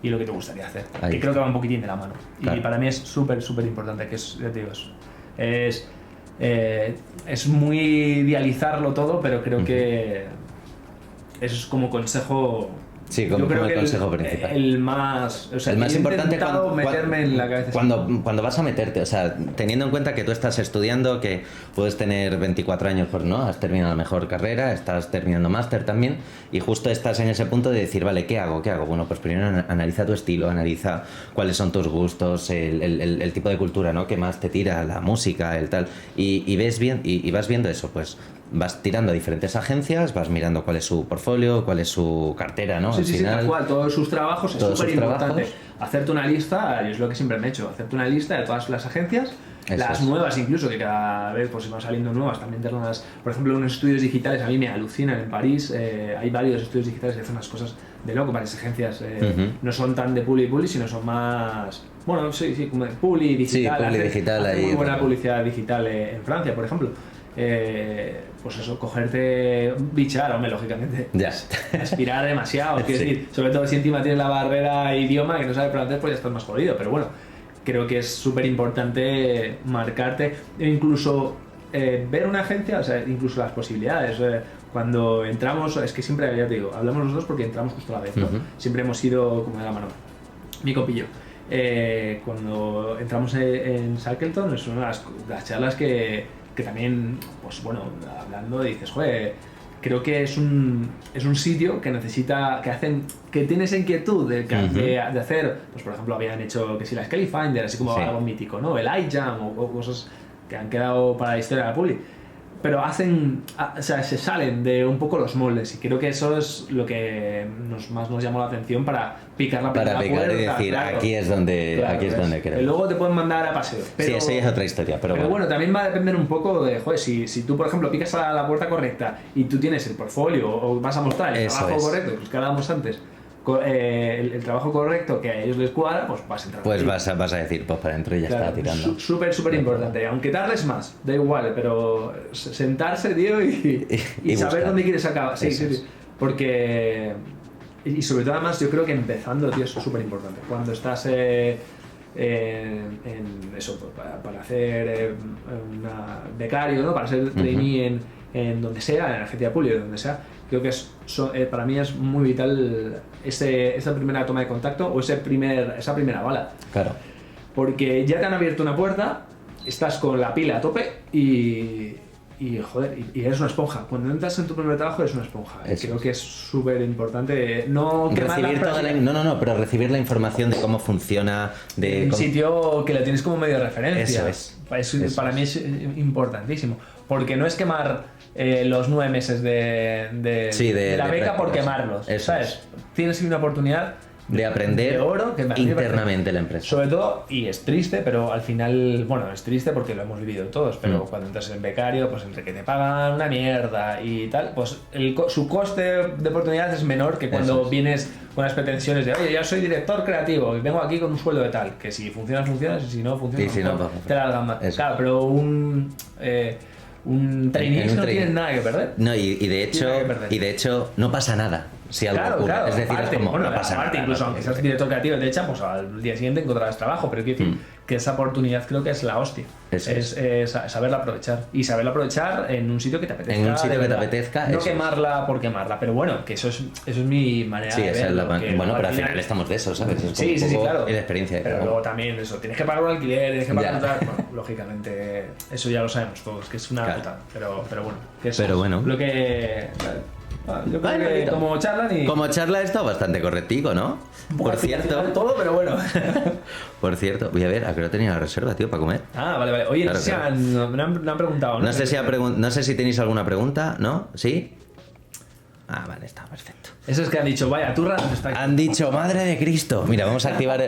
y lo que te gustaría hacer. Ahí. Que creo que va un poquitín de la mano. Claro. Y para mí es súper importante, que es, ya te digo, es muy idealizarlo todo, pero creo que eso es como consejo. Sí, como el consejo principal. El más, o sea, el más importante meterme en la cabeza. Cuando vas a meterte, o sea, teniendo en cuenta que tú estás estudiando, que puedes tener 24 años, pues no, has terminado la mejor carrera, estás terminando máster también, y justo estás en ese punto de decir, vale, ¿qué hago? Bueno, pues primero analiza tu estilo, analiza cuáles son tus gustos, el tipo de cultura, ¿no?, que más te tira, la música, el tal, y ves bien, y vas viendo eso, pues vas tirando a diferentes agencias, vas mirando cuál es su portfolio, cuál es su cartera, ¿no? Sí, tal cual, todos sus trabajos, es súper importante. Hacerte una lista, y es lo que siempre me he hecho, hacerte una lista de todas las agencias, las nuevas incluso, que cada vez pues van saliendo nuevas, también tenerlas, por ejemplo, unos estudios digitales, a mí me alucinan en París, hay varios estudios digitales que hacen unas cosas de loco, varias agencias, no son tan de publi, sino son más, bueno, sí, como de publi digital, sí, publi digital, hace muy buena publicidad digital en Francia, por ejemplo. Pues eso, cogerte, bichar, hombre, lógicamente. Ya. Aspirar demasiado, quiero decir, sobre todo si encima tienes la barrera idioma que no sabes francés, pues ya estás más jodido. Pero bueno, creo que es súper importante marcarte, e incluso ver una agencia, o sea, incluso las posibilidades. Cuando entramos, es que siempre, ya te digo, hablamos los dos porque entramos justo a la vez, ¿no? Siempre hemos ido como de la mano. Mi copillo. Cuando entramos en Shackleton, es una de las charlas que también, pues bueno, hablando dices, joder, creo que es un sitio que necesita, que tiene esa inquietud de hacer, pues por ejemplo habían hecho que si la Skelly Finder, así como algo mítico, ¿no? El iJam o cosas que han quedado para la historia de la publi. Pero o sea, se salen de un poco los moldes y creo que eso es lo que más nos llamó la atención para picar la primera puerta. Para picar y decir, claro, aquí es donde creo. Luego te pueden mandar a paseo. Pero, sí, eso ya es otra historia. Pero bueno, también va a depender un poco de, joder, si tú, por ejemplo, picas a la puerta correcta y tú tienes el portfolio o vas a mostrar el trabajo correcto, pues que hablábamos antes, el trabajo correcto que a ellos les cuadra, pues vas a entrar. Pues vas a decir, pues para adentro y ya está tirando. Súper importante. Aunque tardes más, da igual, pero sentarse, tío, y saber dónde quieres acabar. Sí. Porque. Y sobre todo, además, yo creo que empezando, tío, eso es súper importante. Cuando estás en eso, pues, para hacer becario, ¿no? Para ser trainee en donde sea, en la agencia pública, donde sea. Creo que para mí es muy vital esa primera toma de contacto o esa primera bala. Claro. Porque ya te han abierto una puerta, estás con la pila a tope y joder, y eres una esponja. Cuando entras en tu primer trabajo eres una esponja. Creo que es súper importante no recibir pero recibir la información de cómo funciona, de un sitio que le tienes como medio de referencia. Para mí es importantísimo. Porque no es quemar los 9 meses de la beca por quemarlos, ¿sabes? Tienes una oportunidad de aprender de oro que internamente la empresa. Sobre todo, y es triste, pero al final, bueno, es triste porque lo hemos vivido todos, pero cuando entras en becario, pues entre que te pagan una mierda y tal, pues su coste de oportunidad es menor que cuando vienes con las pretensiones de, oye, ya soy director creativo y vengo aquí con un sueldo de tal, que si funciona, y si no funciona, te largan más. Claro, pero un trainee no tiene nada que perder. No, y de hecho no pasa nada si algo ocurre. Claro, es decir, aparte, es como no pasa nada. Incluso aunque seas director creativo, de hecho, pues al día siguiente encontrarás trabajo, pero quiero decir que esa oportunidad creo que es la hostia. Es saberla aprovechar. Y saberla aprovechar en un sitio que te apetezca. En un sitio que te apetezca. No quemarla por quemarla, pero bueno, que eso es mi manera de verlo. Bueno, pero al final estamos de eso, ¿sabes? Es sí, claro. Y la experiencia. Pero luego también eso, tienes que pagar un alquiler, tienes que pagar bueno, lógicamente, eso ya lo sabemos todos, que es una puta. Pero bueno, que eso pero bueno. Lo que... Yo creo que como charla ha estado bastante correctico, ¿no? Por cierto. Todo, pero bueno. Por cierto, voy a ver, ¿a qué hora tenía la reserva, tío, para comer? Ah, vale. Oye, claro, me han preguntado, ¿no? No sé si tenéis alguna pregunta, ¿no? ¿Sí? Ah, vale, está perfecto. Esos que han dicho, vaya, turra, nos está... Han dicho, madre de Cristo. Mira, vamos a activar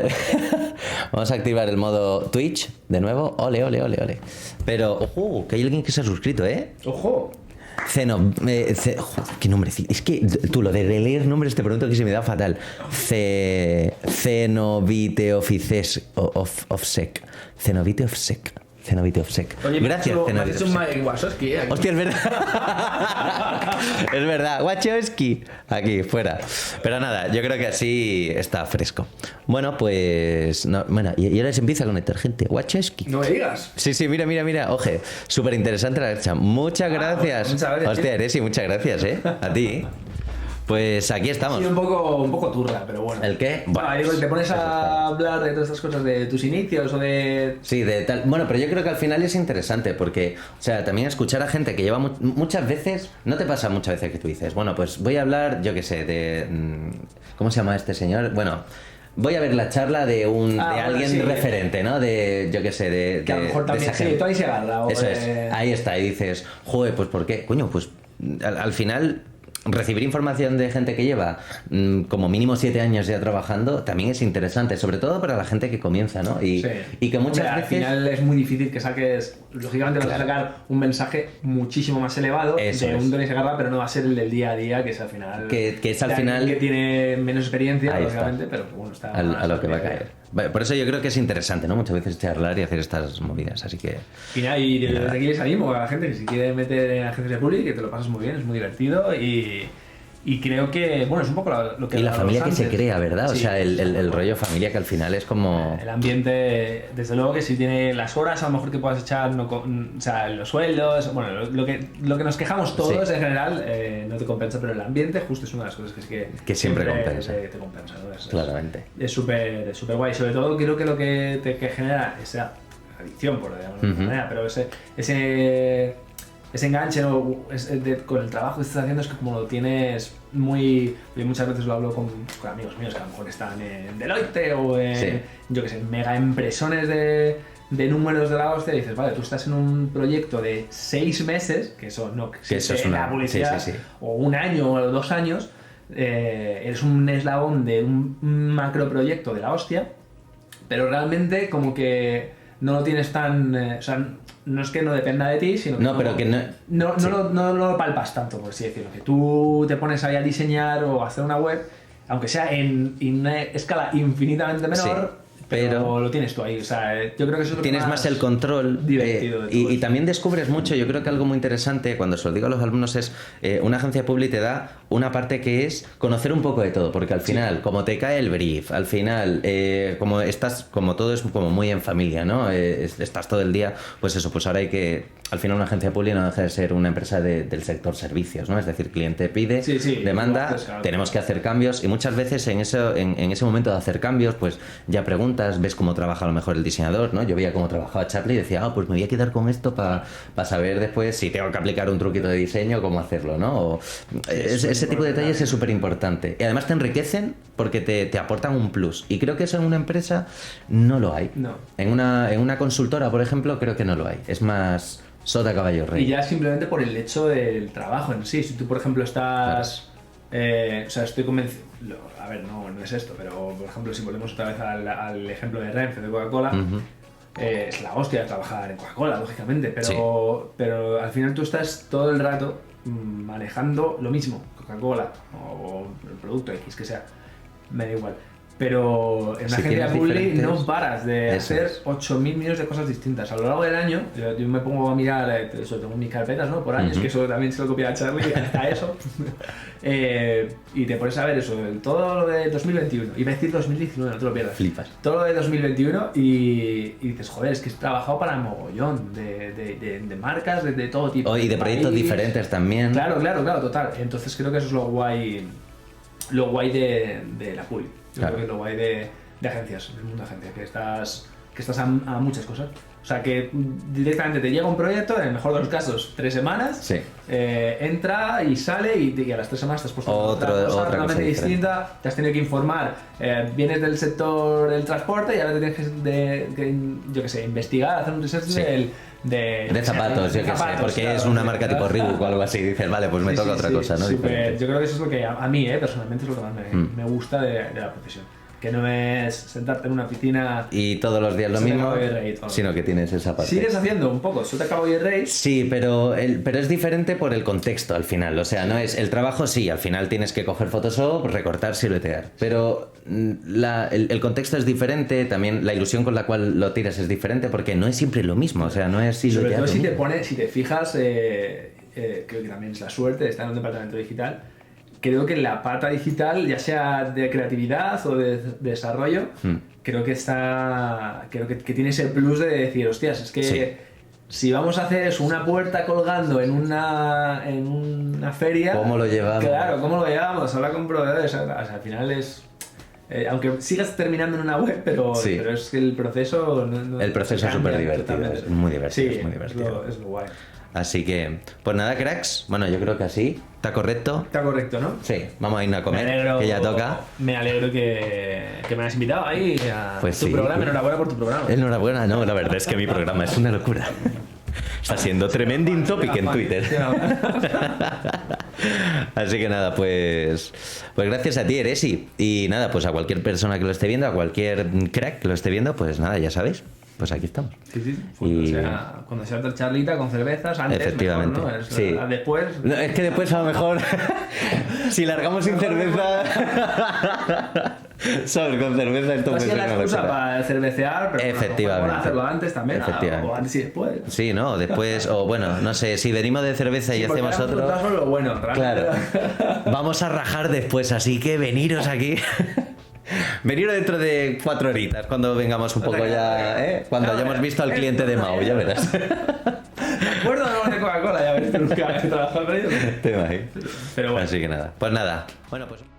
vamos a activar el modo Twitch de nuevo. Ole, ole, ole, ole. Pero, ojo, que hay alguien que se ha suscrito, ¿eh? ¡Ojo! Joder, qué nombre. Es que tú lo de leer nombres te pregunto que se me da fatal. Cenobiteofsec. Cenobiteofsec. Oye, Gracias, me has hecho un Mike Wazowski, aquí. Hostia, es verdad. Es verdad. Wachowski. Aquí, fuera. Pero nada, yo creo que así está fresco. Bueno, pues... No, bueno, y ahora se empieza a conectar gente. Wachowski. No me digas. Sí, mira. Oje, súper interesante la charla. Muchas gracias. Muchas gracias. Hostia, Eresi, muchas gracias, A ti. Pues aquí estamos. Sí, un poco turra, pero bueno. ¿El qué? Bueno, digo, te pones a hablar de todas estas cosas de tus inicios o de... Sí, de tal. Bueno, pero yo creo que al final es interesante porque, o sea, también escuchar a gente que lleva muchas veces, no te pasa muchas veces que tú dices, bueno, pues voy a hablar, yo qué sé, de... ¿Cómo se llama este señor? Bueno, voy a ver la charla de alguien sí, referente, ¿no? De, yo qué sé, de... Que a lo mejor también, sí, Tony Segarra. Eso es, ahí está, y dices, joder, pues ¿por qué? Coño, pues al final... Recibir información de gente que lleva como mínimo 7 años ya trabajando también es interesante, sobre todo para la gente que comienza, ¿no? Y que muchas veces... Al final es muy difícil que saques... Lógicamente vas a sacar un mensaje muchísimo más elevado de un Tony Segarra, pero no va a ser el del día a día, que es al final... Que es al final... Que tiene menos experiencia, lógicamente, pero bueno, está... A lo que va a caer. Por eso yo creo que es interesante, ¿no? Muchas veces charlar y hacer estas movidas, así que... Y desde aquí les animo a la gente que si quiere meter en agencias de public, que te lo pasas muy bien, es muy divertido y creo que, bueno, es un poco lo que... Y la familia que se crea, ¿verdad? Sí, o sea, el rollo familia que al final es como... El ambiente, desde luego que si tiene las horas a lo mejor que puedas echar, o sea, los sueldos, bueno, lo que nos quejamos todos en general no te compensa, pero el ambiente justo es una de las cosas que siempre compensa. Te compensa, ¿no? Claramente. Es súper guay, sobre todo creo que lo que te genera esa adicción, por decirlo de alguna manera, pero ese enganche, ¿no? Con el trabajo que estás haciendo es que como lo tienes muy... Yo muchas veces lo hablo con amigos míos que a lo mejor están en Deloitte o en, yo que sé, mega impresones de números de la hostia y dices, vale, tú estás en un proyecto de 6 meses, que eso no que eso es una publicidad, o 1 año o 2 años, eres un eslabón de un macroproyecto de la hostia, pero realmente como que no lo tienes tan... o sea, no es que no dependa de ti, sino que no lo palpas tanto, por así decirlo. Que tú te pones ahí a diseñar o a hacer una web, aunque sea en una escala infinitamente menor, pero lo tienes tú ahí. O sea, yo creo que eso es lo tienes que más el control divertido de y también descubres mucho. Yo creo que algo muy interesante cuando se lo digo a los alumnos es una agencia pública te da una parte que es conocer un poco de todo, porque al final como te cae el brief, al final como todo es como muy en familia, ¿no? Estás todo el día, pues eso, pues ahora hay que, al final una agencia pública no deja de ser una empresa del sector servicios, ¿no? Es decir, cliente pide, demanda, tenemos que hacer cambios y muchas veces en ese momento de hacer cambios, pues ya preguntas, ves cómo trabaja a lo mejor el diseñador, ¿no? Yo veía cómo trabajaba Charlie y decía, pues me voy a quedar con esto para saber después si tengo que aplicar un truquito de diseño, cómo hacerlo, ¿no? Ese tipo de detalles es súper importante. Y además te enriquecen porque te aportan un plus. Y creo que eso en una empresa no lo hay. No. En una consultora, por ejemplo, creo que no lo hay. Es más sota caballo rey. Y ya simplemente por el hecho del trabajo en sí. Si tú, por ejemplo, estás... o sea, estoy convencido... A ver, no es esto, pero por ejemplo, si volvemos otra vez al ejemplo de Renfe, de Coca-Cola, es la hostia de trabajar en Coca-Cola, lógicamente, pero al final tú estás todo el rato manejando lo mismo, Coca-Cola o el producto X que sea, me da igual. Pero en una agencia public no paras de hacer 8.000 millones de cosas distintas. A lo largo del año, yo me pongo a mirar, eso, tengo mis carpetas, ¿no? Por años, que eso también se lo copia a Charlie, hasta eso. Y te pones a ver eso, todo lo de 2021. Iba a decir 2019, no te lo pierdas. Flipas. Todo lo de 2021 y dices, joder, es que he trabajado para mogollón de marcas, de todo tipo. Y de proyectos diferentes también. Claro, total. Entonces creo que eso es lo guay de la public. Yo creo que es lo guay de agencias, del mundo de agencias, que estás a muchas cosas. O sea, que directamente te llega un proyecto, en el mejor de los casos, 3 semanas, Sí. entra y sale y a las 3 semanas te has puesto Otra otra cosa cosa totalmente diferente. distinta, te has tenido que informar, vienes del sector del transporte y ahora te tienes yo qué sé, investigar, hacer un research Sí. de zapatos, yo qué sé, porque claro, es una marca tipo Reebok o algo así. Dices, vale, pues me toca otra cosa, ¿no? Súper. Diferente. Yo creo que eso es lo que a mí, personalmente, es lo que más me gusta de la profesión. Que no es sentarte en una piscina. Y todos los días lo Suelta mismo, cabo y rey, todo. sino que tienes esa parte. Sigues haciendo un poco suelta cabo y rey. Sí, pero es diferente por el contexto al final. O sea, no es el trabajo, sí, al final tienes que coger Photoshop, recortar, siluetear. Pero el contexto es diferente, también la ilusión con la cual lo tiras es diferente, porque no es siempre lo mismo. O sea, no es Sobre silutear todo lo mismo. si te fijas, creo que también es la suerte de estar en un departamento digital. Creo que la pata digital, ya sea de creatividad o de desarrollo, creo que tiene ese plus de decir, hostias, es que Sí. si vamos a hacer eso, una puerta colgando en una feria, ¿Cómo lo llevamos? Claro, ¿cómo lo llevamos? Habla con proveedores, o sea, al final es... aunque sigas terminando en una web, pero es que el proceso... El proceso es cambia súper divertido, totalmente. es muy divertido, Sí, es muy divertido. Es lo guay. Así que, pues nada, cracks. Bueno, yo creo que así. ¿Está correcto? Está correcto, ¿no? Sí, vamos a irnos a Me comer, alegro, que ya toca. Me alegro que me hayas invitado ahí a Pues tu sí. programa. Enhorabuena por tu programa. Enhorabuena, no, la verdad es que mi programa es una locura. Está siendo tremending topic en Twitter. Así que nada, pues gracias a ti, Eresi. Y nada, pues a cualquier persona que lo esté viendo, a cualquier crack que lo esté viendo, pues nada, ya sabéis, pues aquí estamos. Sí. Y- Cuando sea otra charlita con cervezas, antes Efectivamente, mejor, ¿no? sí. Después... No, es que después a lo mejor, si largamos sin cerveza, ¿sabes? Con cerveza esto Ha puede sido ser la una excusa locura. para cervecear, pero Efectivamente. bueno, hacerlo antes también, Efectivamente. o antes y después. Sí, ¿no? Después, o bueno, no sé, si venimos de cerveza y Porque hacemos ahora otro... disfrutar solo lo bueno, realmente. Claro. Vamos a rajar después, así que veniros aquí. Veniros dentro de 4 horitas, cuando vengamos un poco ya, ¿eh? Cuando hayamos visto al cliente de Mao, ya verás. ¿Te acuerdas de de Coca-Cola? Ya ves, nunca he trabajado con ellos. Tema ahí. Pero bueno. Así que nada, pues nada. Bueno, pues...